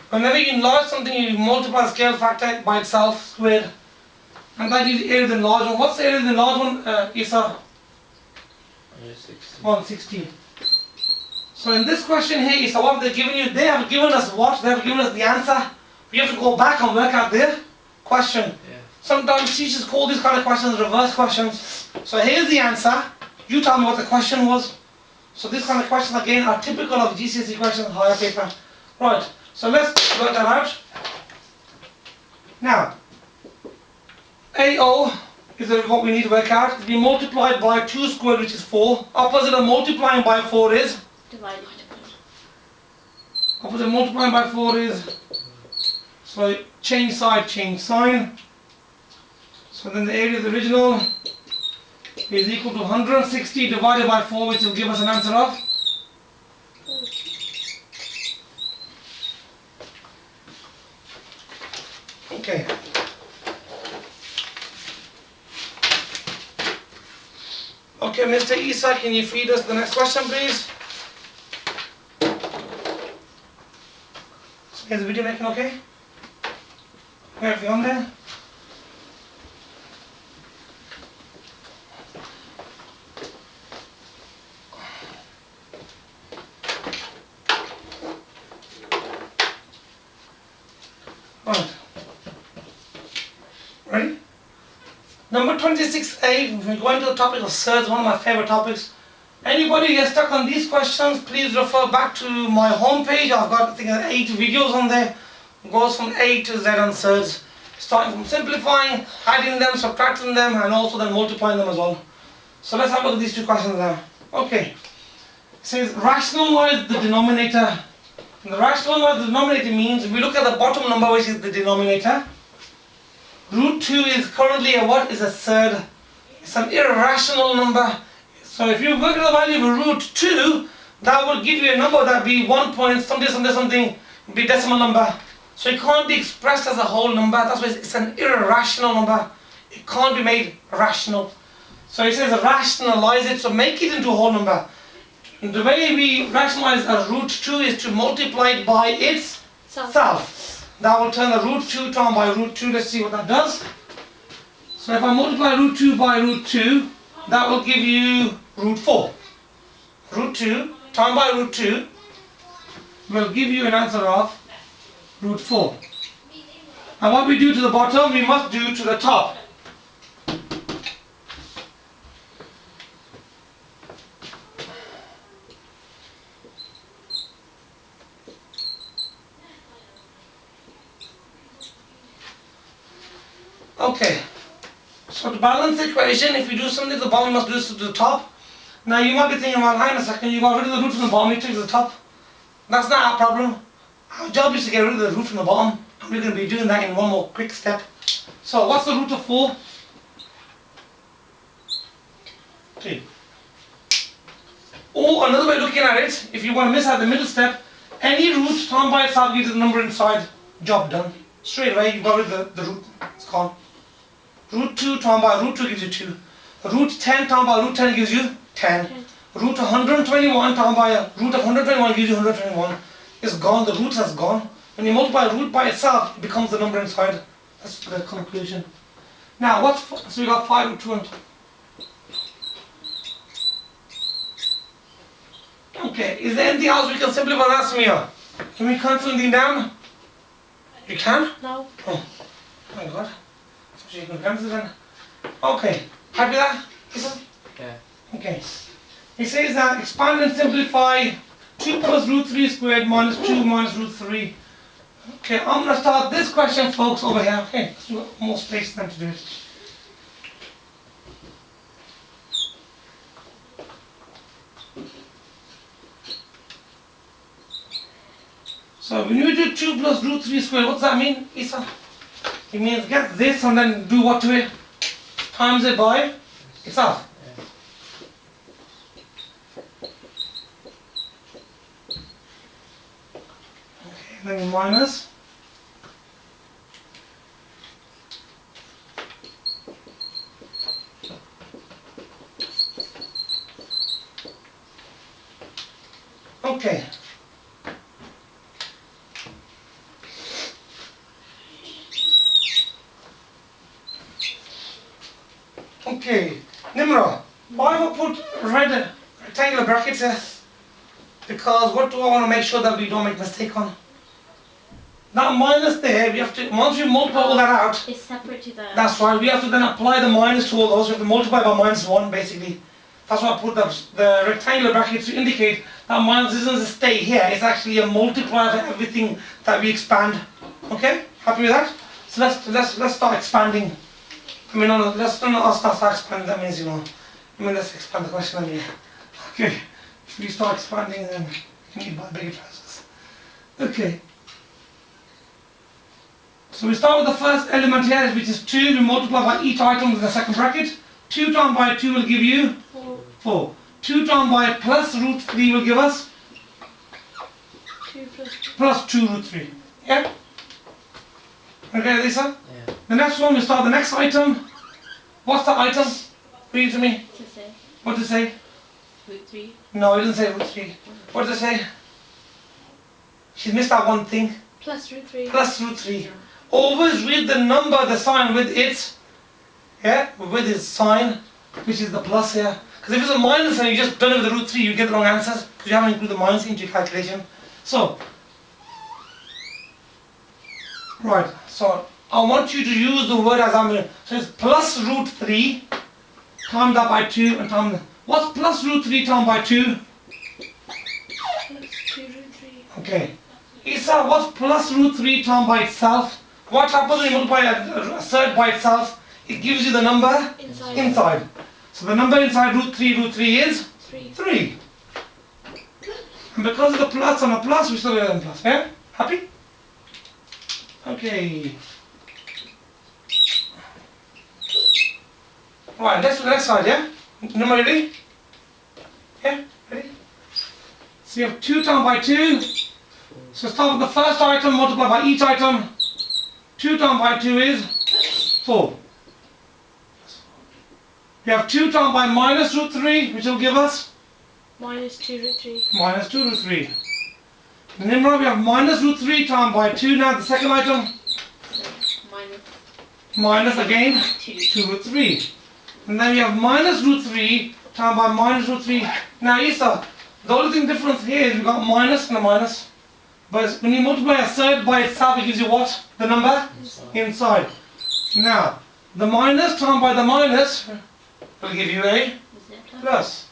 Whenever you enlarge something, you multiply the scale factor by itself squared. And that gives the area of the enlarged one. What's the area of the enlarged one, Isa? 160. 160. So in this question here, Isa, what have they given you? They have given us what? They have given us the answer. We have to go back and work out their question. Yeah. Sometimes teachers call these kind of questions reverse questions. So here's the answer. You tell me what the question was. So these kind of questions again are typical of GCSE questions, higher paper. Right, so let's work that out. Now, AO is what we need to work out. To be multiplied by 2 squared, which is 4. Opposite of multiplying by 4 is Divided. Opposite multiplying by 4 is, so change side, change sign. So then the area of the original is equal to 160 divided by 4, which will give us an answer of. Okay. Okay, Mr. Isa, can you feed us the next question, please? Is the video making okay? Where have you on there? Right. Ready? Number 26A, we're going to the topic of surds, one of my favorite topics. Anybody get stuck on these questions, please refer back to my homepage. I've got, I think, 8 videos on there. It goes from A to Z on surds, starting from simplifying, adding them, subtracting them, and also then multiplying them as well. So let's have a look at these 2 questions now. Okay. It says rationalize the denominator. And the rationalize the denominator means, if we look at the bottom number, which is the denominator, root 2 is currently a what? Is a surd. It's an irrational number. So if you work at the value of root 2, that will give you a number that be 1 point something something something, be a decimal number. So it can't be expressed as a whole number. That's why it's an irrational number. It can't be made rational. So it says rationalize it, so make it into a whole number. And the way we rationalize a root 2 is to multiply it by its self. That will turn the root 2 term by root 2. Let's see what that does. So if I multiply root 2 by root 2, that will give you root 4. Root 2 times by root 2 will give you an answer of root 4. And what we do to the bottom, we must do to the top. Okay, so to balance the equation, if you do something to the bottom, you must do this to the top. Now you might be thinking, well, hang on a second, you got rid of the root from the bottom, you took it to the top. That's not our problem. Our job is to get rid of the root from the bottom, and we're going to be doing that in one more quick step. So what's the root of 4? 2. Or another way of looking at it, if you want to miss out the middle step, any root termed by itself gives the number inside, job done. Straight away you got rid of the root, it's gone. Root 2 termed by root 2 gives you 2. Root 10 termed by root 10 gives you 10. Root 121 termed by root of 121 gives you 121. It's gone, the root has gone. When you multiply root by itself, it becomes the number inside. That's the conclusion. Now, so we got 5 root 2 and 2. Okay, is there anything else we can simplify that, Samia? Can we cancel anything down? You can? No. Oh my god. So you can cancel then. Okay, happy with that? Yeah. Okay. He says that expand and simplify 2 plus root 3 squared minus 2 minus root 3. Okay, I'm going to start this question, folks, over here. Okay, let's do more space than to do it. So when you do 2 plus root 3 squared, what does that mean, Isa? It means get this and then do what to it? Times it by itself. Okay, then you minus. Okay. Okay, Nimra, why have I put red rectangular brackets here? Because what do I want to make sure that we don't make mistake on? That minus there, we have to, once we multiply all that out, It's separate to the... that's right, we have to then apply the minus to all those, we have to multiply by minus 1 basically. That's why I put the rectangular brackets to indicate that minus doesn't stay here, it's actually a multiplier for everything that we expand. Okay, happy with that? So let's start expanding. I mean, no, let's not start expanding, that means, you know, I mean, let's expand the question, I mean, okay, if we start expanding, then we can need buy bigger trousers. Okay. So we start with the first element here, which is 2. We multiply by each item with the second bracket. 2 times by 2 will give you 4. 4. 2 times by plus root 3 will give us 2 plus 2. plus 2 root 3. Yeah? Okay, Lisa? Yeah. The next one, we start the next item. What's the item? Read to me. To say What does it say? root 3. No, it doesn't say root 3. What does it say? She missed that one thing. Plus root 3. Plus root 3. Always read the number, the sign with its, with its sign, which is the plus here. Because if it's a minus and you just done it with the root 3, you get the wrong answers because you haven't included the minus into your calculation. So, right. So I want you to use the word as I'm going. So it's plus root 3 times that by 2 and times. What's plus root 3 times by 2? Plus 2 root 3. Okay. Isa, what's plus root 3 times by itself? What happens when you multiply a third by itself? It gives you the number inside. So the number inside root 3 is 3. And because of the plus and a plus, we still get a plus. Yeah? Happy? Okay. Right, let's do the next slide, yeah? Number ready? Yeah? Ready? So you have 2 times by 2. So start with the first item, multiply by each item. 2 times by 2 is 4. You have 2 times by minus root 3, which will give us minus 2 root 3. minus 2 root 3. And then we have minus root 3 times by 2 now, the second item. Minus Minus again 2. 2 root 3. And then we have minus root 3 times by minus root 3. Now Isa, the only thing difference here is we've got minus and a minus. But when you multiply a third by itself, it gives you what? The number? Inside. Now, the minus times by the minus will give you a plus.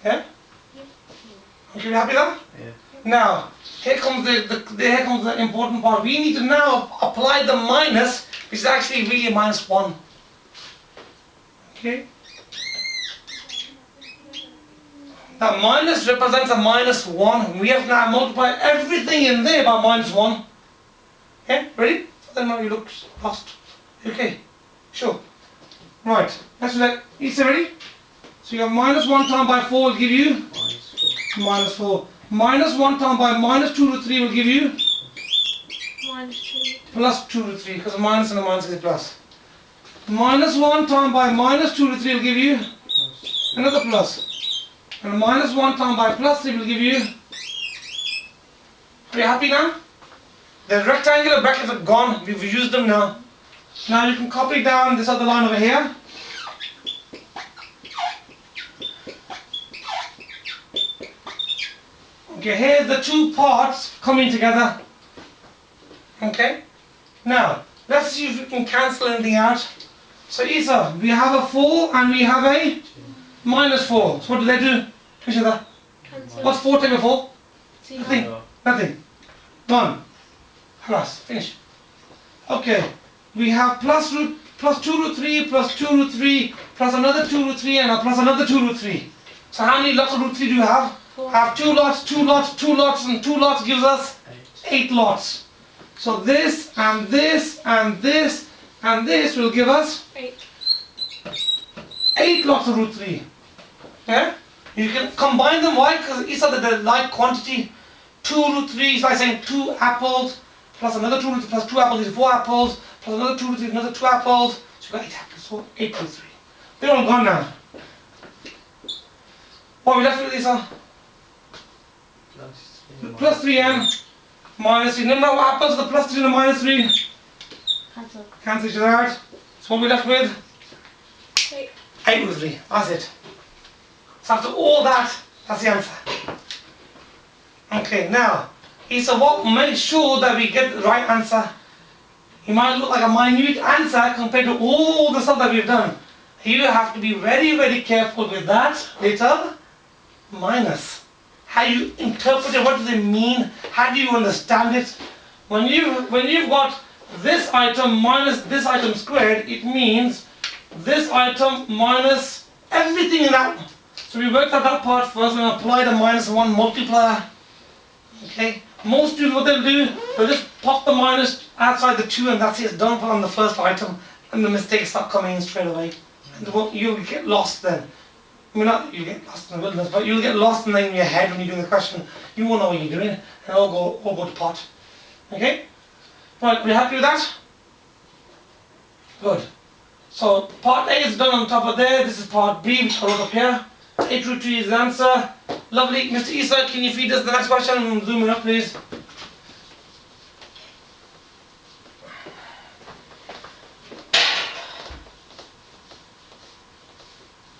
Yeah? Okay, you happy now? Yeah. Now, here comes the important part. We need to now apply the minus, which is actually really a minus 1. Okay? Now minus represents a minus 1. We have to now multiply everything in there by minus 1. Okay, ready? Then now you look lost. Okay, sure. Right, let's do that. Is it ready? So you have minus 1 times by 4 will give you minus 4. Minus 1 times by minus 2 root 3 will give you Minus 2. plus 2 root 3, because a minus and a minus is a plus. Minus 1 times by minus 2 root 3 will give you another plus. And minus 1 times by plus 3 will give you. Are you happy now? The rectangular brackets are gone. We've used them now. Now you can copy down this other line over here. Okay, here's the two parts coming together. Okay? Now, let's see if we can cancel anything out. So Isa, we have a 4 and we have a minus 4. So what do they do to each other? Cancel. What's 4 taken 4? 0. Nothing. Nothing. 1. Plus. Finish. Okay. We have plus 2 root 3 plus 2 root 3 plus another 2 root 3 and a plus another 2 root 3. So how many lots of root 3 do you have? 4. Have 2 lots, 2 lots, 2 lots, and 2 lots gives us 8 lots. So this and this and this and this will give us 8. 8 lots of root 3. Yeah? You can combine them. Why? Because it's at the like quantity. 2 root 3 is like saying 2 apples plus another 2 root 3 plus 2 apples is 4 apples plus another 2 root 3 is another 2 apples. So you got 8 apples. So 8 root 3. They're all gone now. What are we left with, Lisa? Plus 3 and minus 3. Remember what happens to the plus 3 and the minus 3? Cancel. Cancel each other out. So what are we left with? 8. 8 root 3. That's it. So after all that, that's the answer. Okay, now, Isa, what make sure that we get the right answer? It might look like a minute answer compared to all the stuff that we've done. You have to be very, very careful with that little minus. How you interpret it, what does it mean? How do you understand it? When you've got this item minus this item squared, it means this item minus everything in that one. So we worked out that part first, we're going to apply the minus 1 multiplier. Okay, most students what they'll do, they'll just pop the minus outside the 2 and that's it, it's done on the first item and the mistakes start coming in straight away. And you'll get lost then. I mean, not you get lost in the wilderness, but you'll get lost in your head when you're doing the question. You won't know what you're doing and all go to pot. Okay? Right, we happy with that? Good. So part A is done on top of there, this is part B which I wrote up here. 8 root 3 is the answer. Lovely. Mr. Isa, can you feed us the next question and zoom in up please?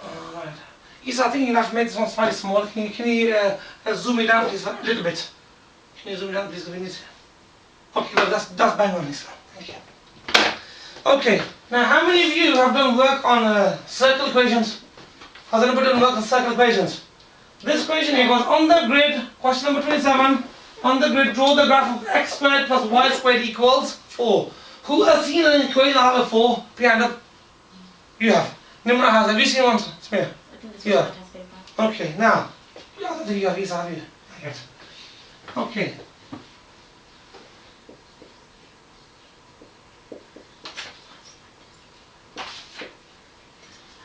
Alright. Isa, I think you'll have to make this one slightly smaller. Can you zoom it down please a little bit? Can you zoom it down please? Okay, well, that's bang on Isa. Thank you. Okay, now how many of you have done work on circle equations? Has anybody done work on circle equations? This equation here goes on the grid, question number 27, on the grid draw the graph of x squared plus y squared equals 4. Who has seen an equation out of 4? Put your hand up. You have. Nimra has. Have you seen one? Samir? I think this Yeah. one has paper. Okay, now, you have to do your visa, have you? Yes. Okay.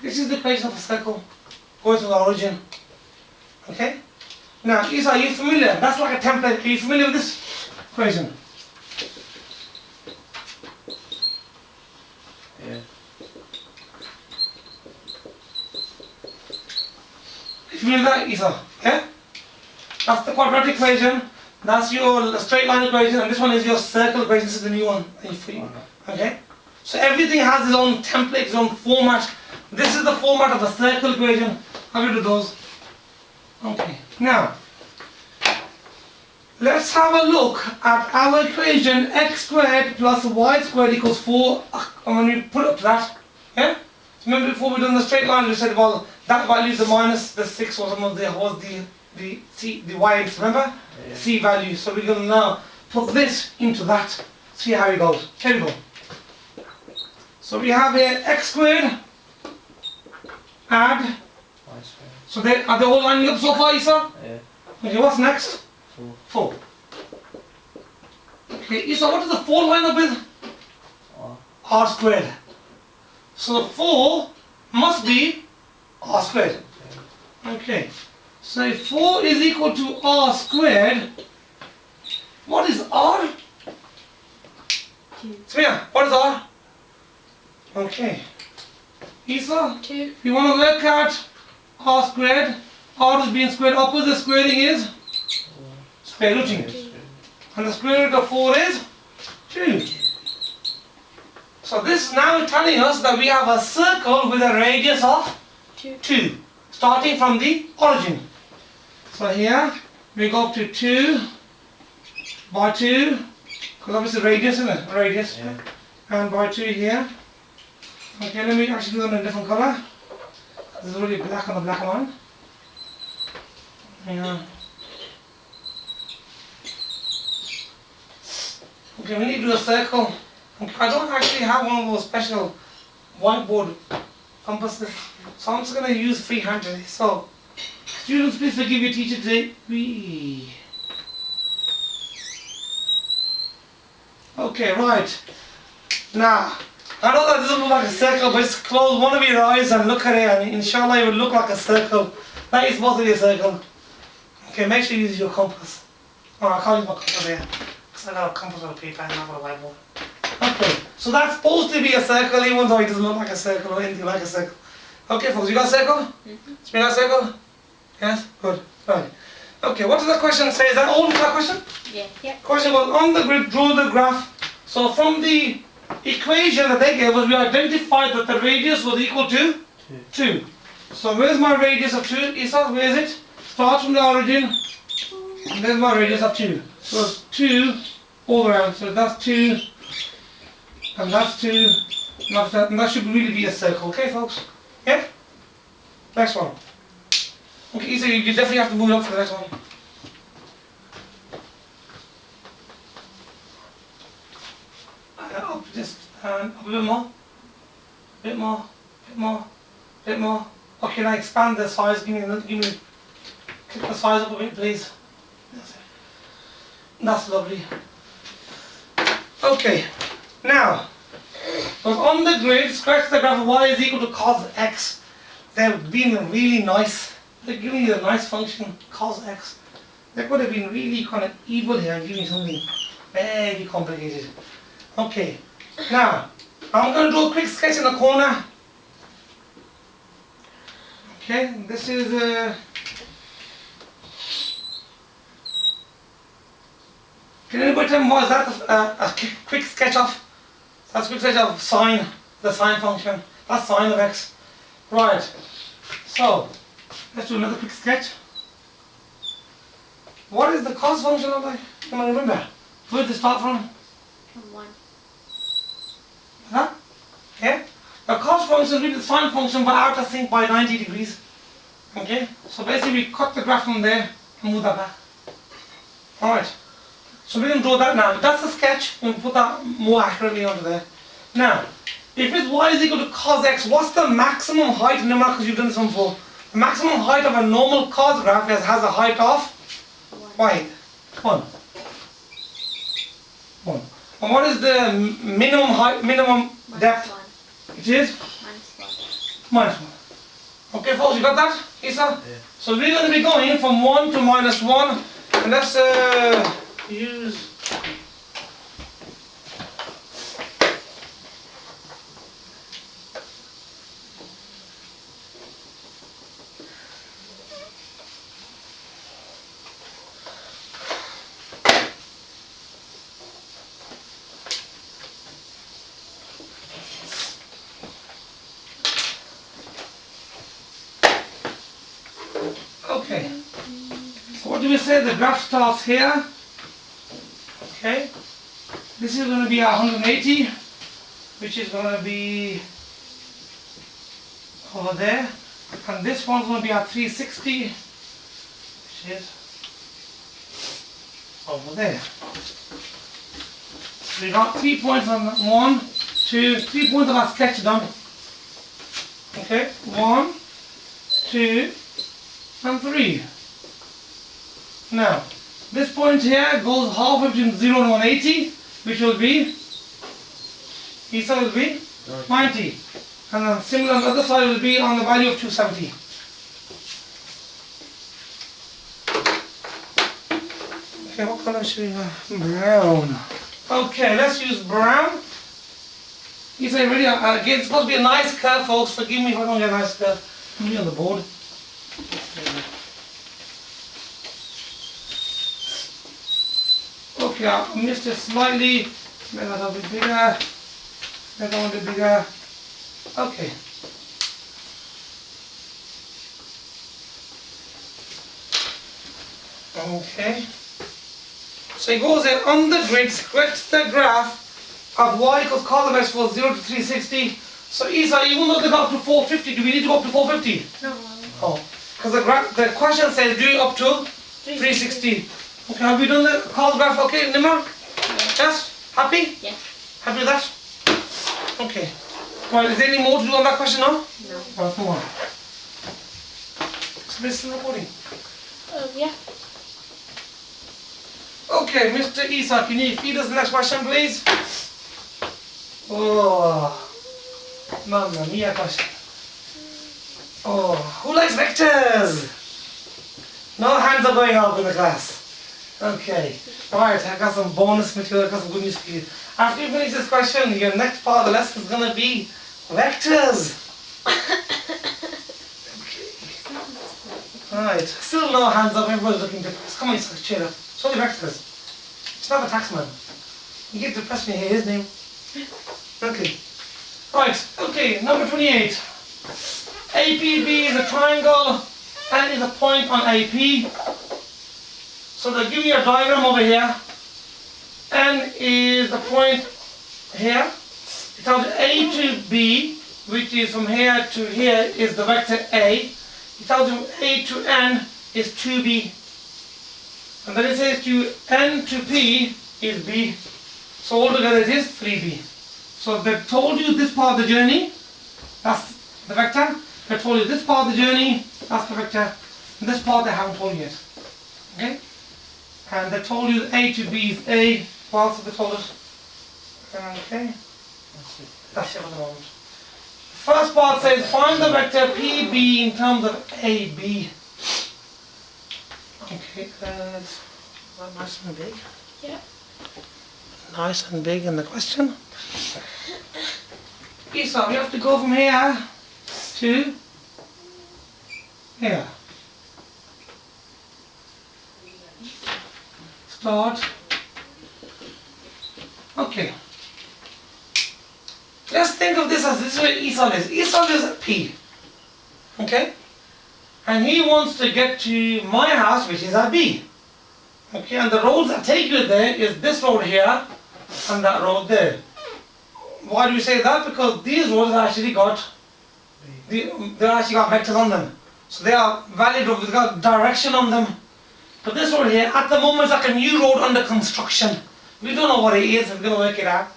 This is the equation of a circle. Go to the origin. Okay? Now, Isa, are you familiar? That's like a template. Are you familiar with this equation? Yeah. Are you familiar with that, Isa? Yeah? That's the quadratic equation. That's your straight line equation. And this one is your circle equation. This is the new one for you. Okay? So everything has its own template, its own format. This is the format of a circle equation. How do you do those? Okay. Now, let's have a look at our equation x squared plus y squared equals 4. And when we put up to that, yeah? So remember before we done the straight line, we said, well, that value is the minus the 6 was the y, remember? Yeah. C value. So we're going to now put this into that. See how it goes. Here we go. So we have here x squared, add. Y squared. So are they all lining up so far, Isa? Yeah. Okay, what's next? 4. 4. Okay, Isa, what does the 4 line up with? R. R squared. So the 4 must be R squared. Okay. So if 4 is equal to R squared, what is R? 2. Samia, what is R? Okay. Isa, 2. if you want to work out R squared, R is being squared, opposite squaring is square rooting. And the square root of 4 is 2. So this is now telling us that we have a circle with a radius of 2, starting from the origin. So here we go up to 2 by 2, because obviously radius, isn't it? Radius. Yeah. And by 2 here. Okay, let me actually do them in a different colour. This is already black on the black line. Yeah. Okay, we need to do a circle. Okay, I don't actually have one of those special whiteboard compasses, so I'm just going to use freehand today. So, students, please forgive your teacher today. Okay, right. Now, I know that doesn't look like a circle, but just close one of your eyes and look at it, and inshallah it will look like a circle. That is supposed to be a circle. Okay, make sure you use your compass. Oh, I can't use my compass here, because I got a compass on a paper and not got a whiteboard. Okay, so that's supposed to be a circle, even though it doesn't look like a circle or anything like a circle. Okay, folks, you got a circle? Mm-hmm. You got a circle? Yes? Good. Right. Okay, what does the question say? Is that all for that question? Yeah. Question was, on the grid, draw the graph. So from the equation that they gave us, we identified that the radius was equal to 2. So where's my radius of 2? Isa, where is it? Start from the origin. And there's my radius of 2. So it's 2 all around. So that's 2. And that's 2. And that should really be a circle. Okay, folks? Yeah? Next one. Okay, Isa, you definitely have to move up for the next one. Up just up a bit more. Bit more. Bit more. Bit more. Okay, now expand the size. Give me click the size up a bit, please. That's it. That's lovely. Okay, now, because on the grid, scratch the graph of y is equal to cos x. They've been really nice. They're giving you a nice function, cos x. They could have been really kind of evil here and giving something very complicated. Okay, now, I'm going to do a quick sketch in the corner. Okay, this is can anybody tell me what is that a quick sketch of? That's a quick sketch of sine, the sine function. That's sine of x. Right, so let's do another quick sketch. What is the cos function of that? Can I remember? Where did it start from? From 1. Huh? Yeah? The cos function is really the sine function but out of sync by 90 degrees. Okay? So basically we cut the graph from there and move that back. Alright. So we can draw that now. That's a sketch. We'll put that more accurately onto there. Now, if it's y is equal to cos x, what's the maximum height in the mark? Because you've done this one before. The maximum height of a normal cos graph has a height of 1. 1. And what is the minimum height, minimum depth? It is? Minus 1. Okay folks, you got that? Isa? Yeah. So we're going to be going from 1 to minus 1. And let's use... Okay, so what do we say? The graph starts here. Okay, this is going to be 180, which is going to be over there, and this one's going to be at 360, which is over there. So we got 3 points on 1, 2, 3 points of our sketch done. Okay, 1, 2, and 3. Now, this point here goes halfway between 0 and 180, which will be, Isa will be 90. And then similar on the other side will be on the value of 270. Okay, what color should we have? Brown. Okay, let's use brown. Isa, you ready? Again, it's supposed to be a nice curve, folks. Forgive me if I don't get a nice curve. Put me on the board. Okay, I missed it slightly. Make that a bit bigger. Make that one a bit bigger. Okay. Okay. So it goes there on the grid, scratch the graph of y equals cos of x for 0 to 360. So Isa, even though they got up to 450, do we need to go up to 450? No. Oh, because the question says do it up to 360. Okay, have we done the cos graph? Okay, Nima? Yes? Happy? Yes. Happy with that? Okay. Right, is there any more to do on that question now? No. Right, come on. So we're still recording. Yeah. Okay, Mr. Isa, can you feed us the next question, please? Oh, mamma mia question. Oh, who likes vectors? No hands are going up in the class. Okay, alright, I got some bonus material, I got some good news for you. After you finish this question, your next part of the lesson is going to be vectors. Okay. Alright, still no hands up, everybody's looking depressed. Come on, cheer up. Show the vectors. It's not the taxman. You get depressed when you hear his name. Okay. Right, okay, number 28. APB is a triangle and is a point on AP. So they'll give you a diagram over here. N is the point here. It tells you A to B, which is from here to here, is the vector A. It tells you A to N is 2B. And then it says to N to P is B. So altogether it is 3B. So they've told you this part of the journey, that's the vector. They've told you this part of the journey, that's the vector. And this part they haven't told you yet. Okay? And they told you A to B is A. What else have they told us? Okay, That's it. that's it for the moment. First part says find the vector PB in terms of AB. Okay, that's nice and big. Yeah. Nice and big in the question. So we have to go from here to here. Start. Okay. Let's think of this as this is where Esau is. Esau is at P. Okay? And he wants to get to my house, which is at B. Okay, and the roads that take you there is this road here and that road there. Why do we say that? Because these roads actually got they actually got vectors on them. So they are valid roads, they've got direction on them. But this road here, at the moment, is like a new road under construction. We don't know what it is, we're going to work it out.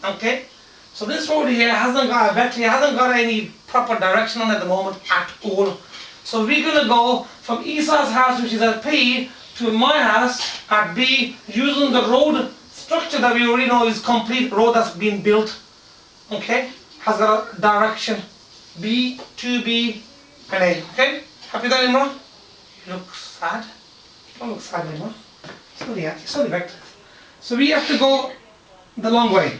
Okay? So this road here hasn't got a vector, it hasn't got any proper direction on it at the moment at all. So we're going to go from Esau's house, which is at P, to my house at B, using the road structure that we already know is complete road that's been built. Okay? Has got a direction. B, 2B, and A. Okay? Happy with that, Imran? You look sad. Don't look sad anymore. It's only vectors. So we have to go the long way.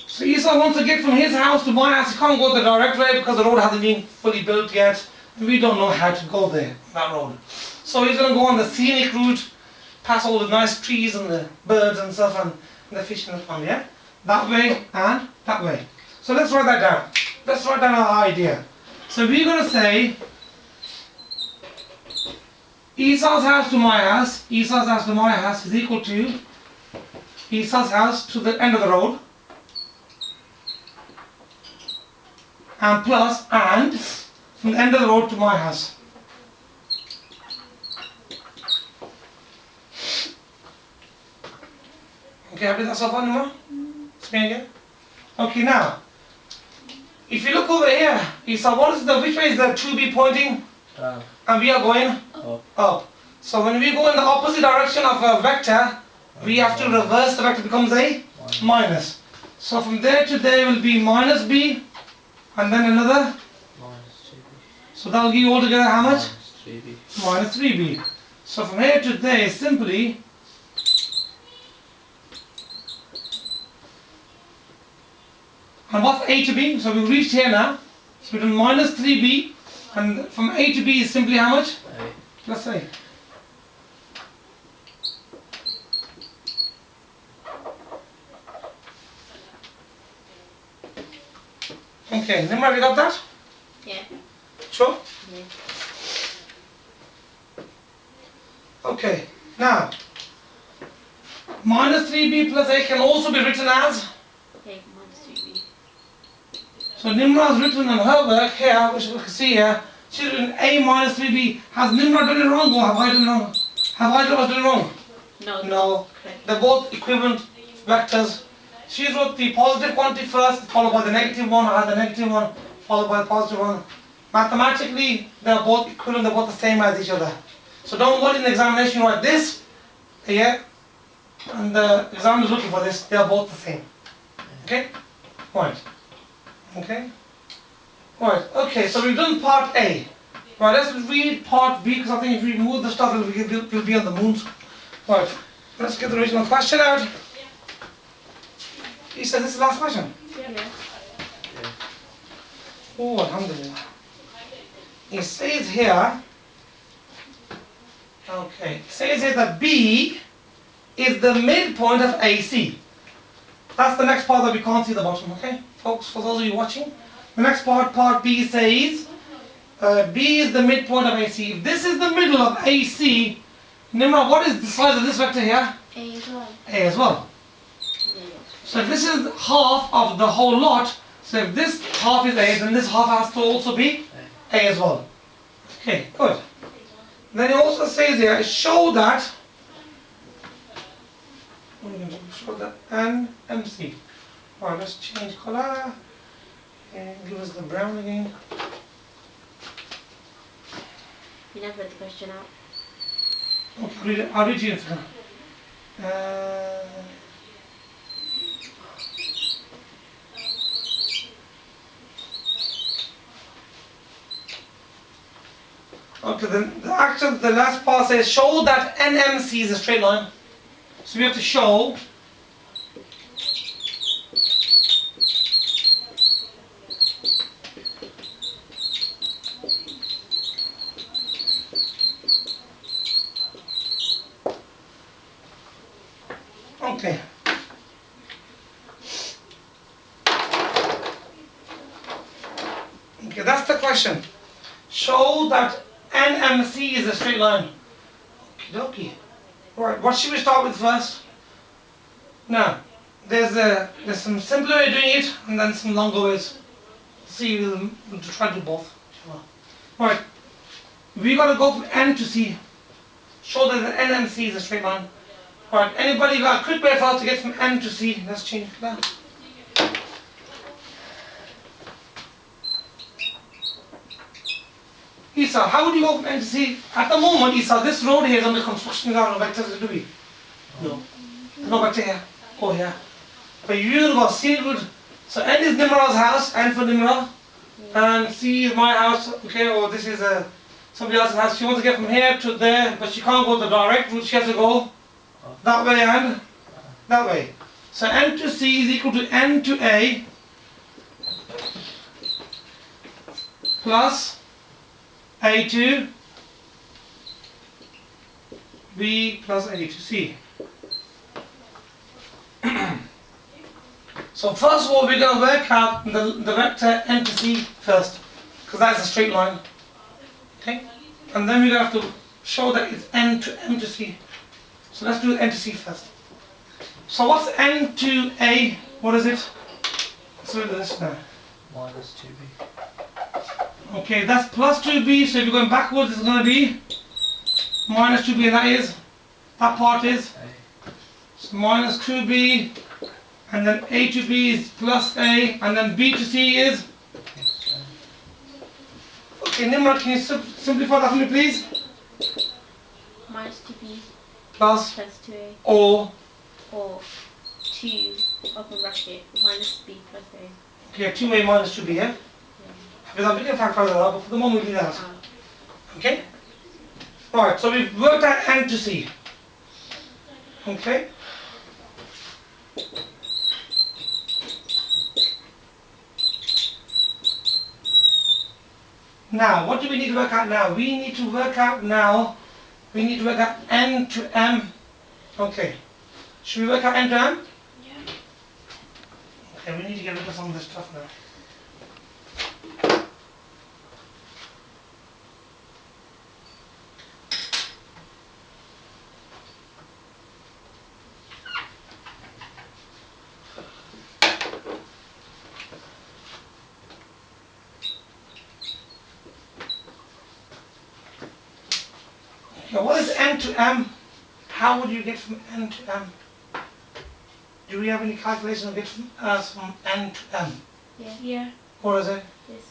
So Esau wants to get from his house to my house. He can't go the direct way because the road hasn't been fully built yet. And we don't know how to go there, that road. So he's going to go on the scenic route, pass all the nice trees and the birds and stuff and the fish in the pond, yeah? That way and that way. So let's write that down. Let's write down our idea. So we're going to say Esau's house to my house, Esau's house to my house is equal to Esau's house to the end of the road, and plus and from the end of the road to my house. Okay, happy with that so far, Nima? It's me again. Okay, now if you look over here, Esau, which way is the 2B pointing? And we are going up. So when we go in the opposite direction of a vector, we have to reverse the vector, becomes a minus. So from there to there will be minus B, and then another Minus 2B. So that will give you altogether how much? Minus 3B. Minus 3B. So from here to there is simply and what's A to B? So we've reached here now. So we've done minus 3B, and from A to B is simply how much? A. Plus A. Okay, Nimrod, you got that? Yeah. Sure? Yeah. Okay, now minus 3B plus A can also be written as, Okay, minus 3B. so Nimrod's written on her work here, which we can see here, she's written A minus 3B. Has Nimrod done it wrong or have I done it wrong? Have either of us done it wrong? No. No, Correct. they're both equivalent vectors. She wrote the positive quantity first, followed by the negative one, or the negative one, followed by the positive one. Mathematically, they're both equivalent, they're both the same as each other. So don't worry in the examination, write this here, and the examiner is looking for this, they are both the same. Okay? Right. Okay? Right, okay, so we've done part A. Right, let's read part B, because I think if we move the stuff, we'll be on the moon. Right, let's get the original question out. He said this is the last question. Yeah. Oh, alhamdulillah. It says here, okay, it says here that B is the midpoint of AC. That's the next part that we can't see the bottom, okay? Folks, for those of you watching, the next part B says, B is the midpoint of AC. If this is the middle of AC, Nimrod, what is the size of this vector here? A as well. A as well. Yeah. So if this is half of the whole lot, so if this half is A, then this half has to also be A as well. Okay, good. Then it also says here, show that, and MC. Alright, let's change color and give us the brown again. You never read the question out. Okay, I'll read you it. Okay, the last part says show that NMC is a straight line. So we have to show okay. Okay, that's the question. Show that NMC is a straight line. Okie dokie. Right, what should we start with first? Now, there's some simpler way of doing it and then some longer ways. See, we'll try to do both. Right, we gotta go from N to C. Show that the NMC is a straight line. Right, anybody got a quick way for us to get from N to C? Let's change that. Isa, how would you go from N to C? At the moment, Isa, this road here is under construction. There are no vectors, do we? No. There's no vector here. Oh, yeah. But you're going to go C good. So N is Nimrod's house, N for Nimrod. And C is my house, okay, or this is somebody else's house. She wants to get from here to there, but she can't go the direct route. She has to go that way and that way. So N to C is equal to N to A plus A to B plus A to C. So first of all, we're going to work out the vector N to C first, because that's a straight line. Okay? And then we're going to have to show that it's N to M to C. So let's do N to C first. So what's N to A? What is it? Let's do this now. Minus 2b. Okay, that's plus 2b, so if you're going backwards, it's going to be minus 2b, and that part is so minus 2b, and then A to B is plus A, and then B to C is? Okay, Nimrod, can you simplify that for me, please? Minus 2b Plus 2a. Or 2 open bracket minus b plus a. Okay, 2a minus 2b, yeah? Because we can factorize that out, but for the moment we do that. Okay? Right, so we've worked out N to C. Okay? Now, what do we need to work out now? We need to work out N to M. Okay. Should we work out N to M? Yeah. Okay, we need to get rid of some of this stuff now. Now, what is N to M? How would you get from N to M? Do we have any calculation of it from N to M? Yeah. Yeah. Or is it? It's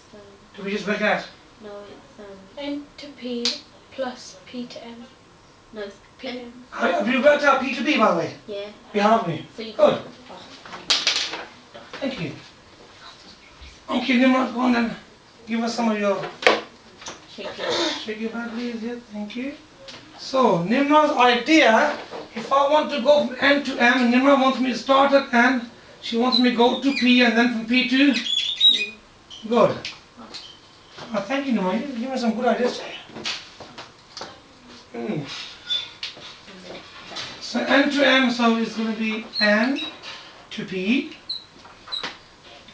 Do we just work it out? no, it's N to P plus P to M. no, it's P. Have you worked out P to B, by the way? Yeah. You have me. So you Good. Oh, Thank you. Okay, Nimrod, go on then. Give us some of your shake it. shake your hand, please. Yeah, thank you. So, Nimrod's idea, if I want to go from N to M, Nimrod wants me to start at N, she wants me to go to P, and then from P to? Good. Oh, thank you, Nimrod. You give me some good ideas. So, N to M, so it's going to be N to P.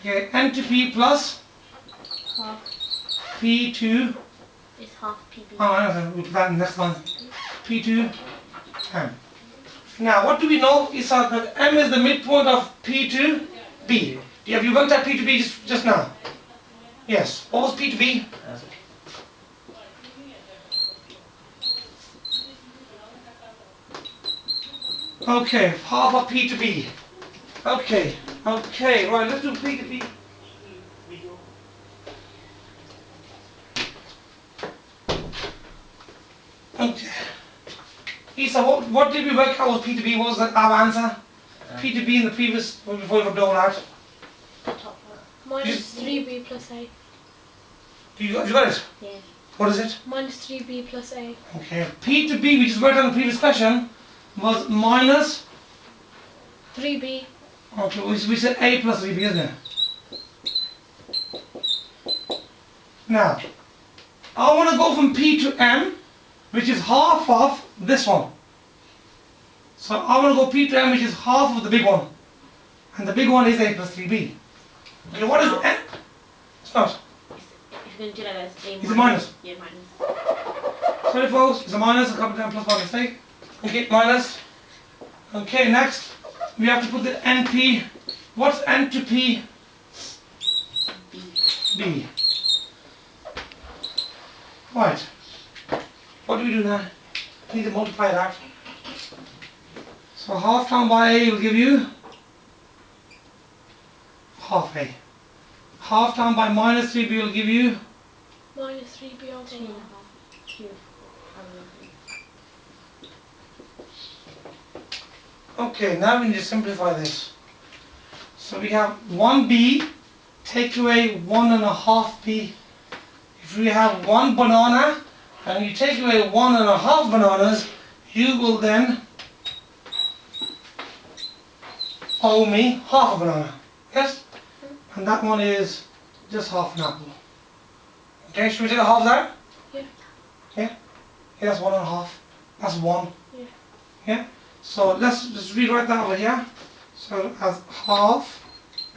Okay, N to P plus Half. P to, It's half PB. oh, I know, we'll put that in the next one. P to M. Now, what do we know is that M is the midpoint of P to B. Have you worked out P to B just now? Yes. What was P to B? Okay, half of P to B. Okay, right, let's do P to B. Okay. Isa, what did we work out with P to B? What was our answer? P to B in the previous, before we got all that. The top one. Minus 3b plus a. You got it? Yeah. What is it? Minus 3b plus a. Okay, P to B, we just worked on the previous question, was minus, 3b. okay, we said A plus 3B, isn't it? Now, I want to go from P to M, which is half of this one. So I want to go P to M, which is half of the big one. And the big one is A plus 3B. Okay, what is M? It's not. If you're going to do like that, it's A minus. It's a minus. Yeah, minus. Sorry folks, it's a minus, a couple of times plus by mistake. Okay, minus. Okay, next, we have to put the NP. What's N to P? B. B. Right. What do we do now? We need to multiply that. So half times by A will give you half A. Half times by minus 3B will give you Minus 3b over 3.5. 1. 2. okay, now we need to simplify this. So we have 1B, take away 1.5B. If we have 1 banana and you take away 1.5 bananas, you will then owe me half a banana. Yes? And that one is just half an apple. Okay, should we take a half there? Yeah. Yeah? Yeah, that's 1.5. That's 1. Yeah. Yeah? So let's just rewrite that over here. So as half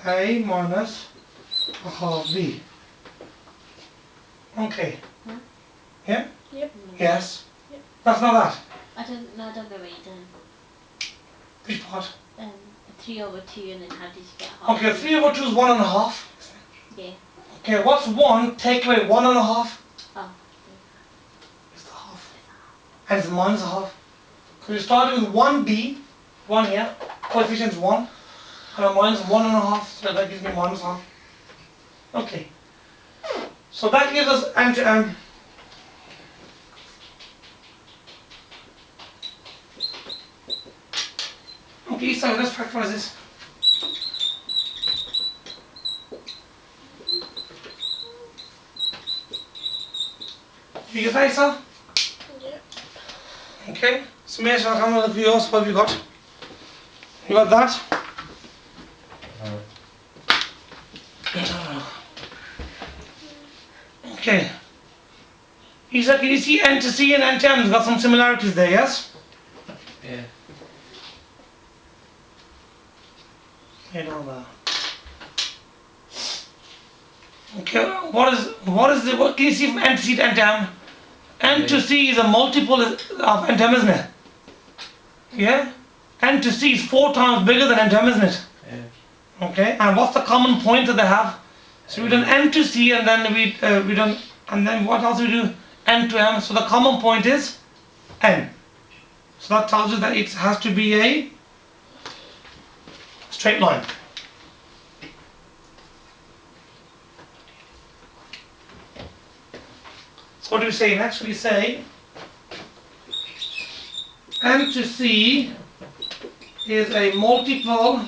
A minus a half B. Okay. Huh? Yeah? Yep. Yes? Yep. That's not that. I don't know what you done. Which part? 3 over 2 and then how did you get half? Okay, 3 over 2 is 1.5. Yeah. Okay, what's 1? Take away 1.5. Oh. It's the half. And it's minus a half. So we started with 1B, 1 here, coefficient is 1, and a minus 1.5, so that gives me minus half. Okay. So that gives us M to M. Okay, so let's factorize this. You get that, Isa? Yep. Okay. So make sure I come with yours. What have you got? You got that? Okay. Isa, can you see N to C and N to M? It's got some similarities there, yes? Yeah. Okay, what can you see from N to C to N to M? N to C is a multiple of N to M, isn't it? Yeah? N to C is 4 times bigger than N to M, isn't it? Yeah. Okay, and what's the common point that they have? So we've done N to C and then we done, and then what else we do? N to M, so the common point is N. So that tells you that it has to be a straight line. So what do we say next? We say N to C is a multiple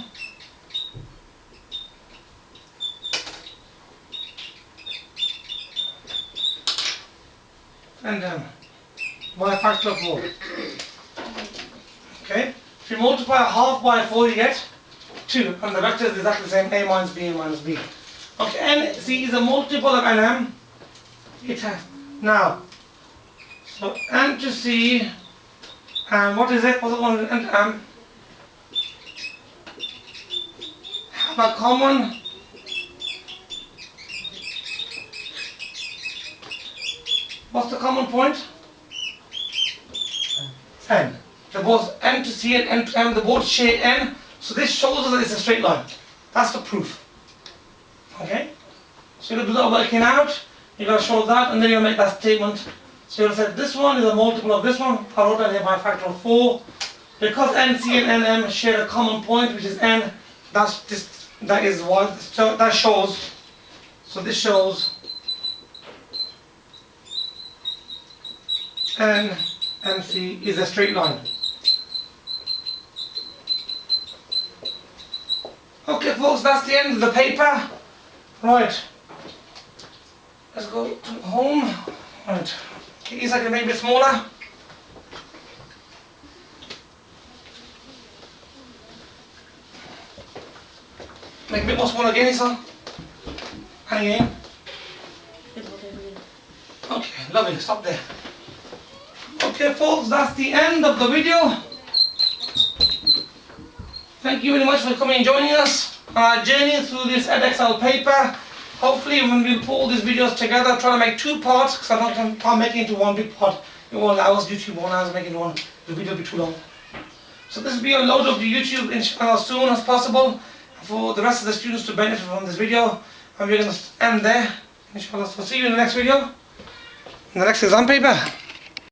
and then by a factor of 4. Okay? If you multiply a half by 4 you get 2 and the vector is exactly the same, A minus B, A minus B. Okay, N C is a multiple of NM. It has now, so N to C, and what is it? What's the one? N to M have a common what's the common point? N. They both N to C and N to M, they both share N, so this shows us that it's a straight line. That's the proof. Okay? So you've got to do that working out, you've got to show that, and then you'll make that statement. So you'll say this one is a multiple of this one, I wrote that here by a factor of 4. Because NC and NM share a common point, which is N, that is what, so that shows, so this shows N MC is a straight line. Okay folks, that's the end of the paper. Right, let's go to home. Right, these I can make a bit smaller. Make a bit more smaller again, sir. And again. Okay, lovely, stop there. Okay folks, that's the end of the video. Thank you very much for coming and joining us on our journey through this Edexcel paper. Hopefully when we pull these videos together, try to make 2 parts, because I can't make it into one big part. It won't allow us, YouTube won't allow us to make it into one. The video will be too long. So this will be uploaded to YouTube as soon as possible for the rest of the students to benefit from this video. And we're going to end there, inshallah. So see you in the next video, in the next exam paper.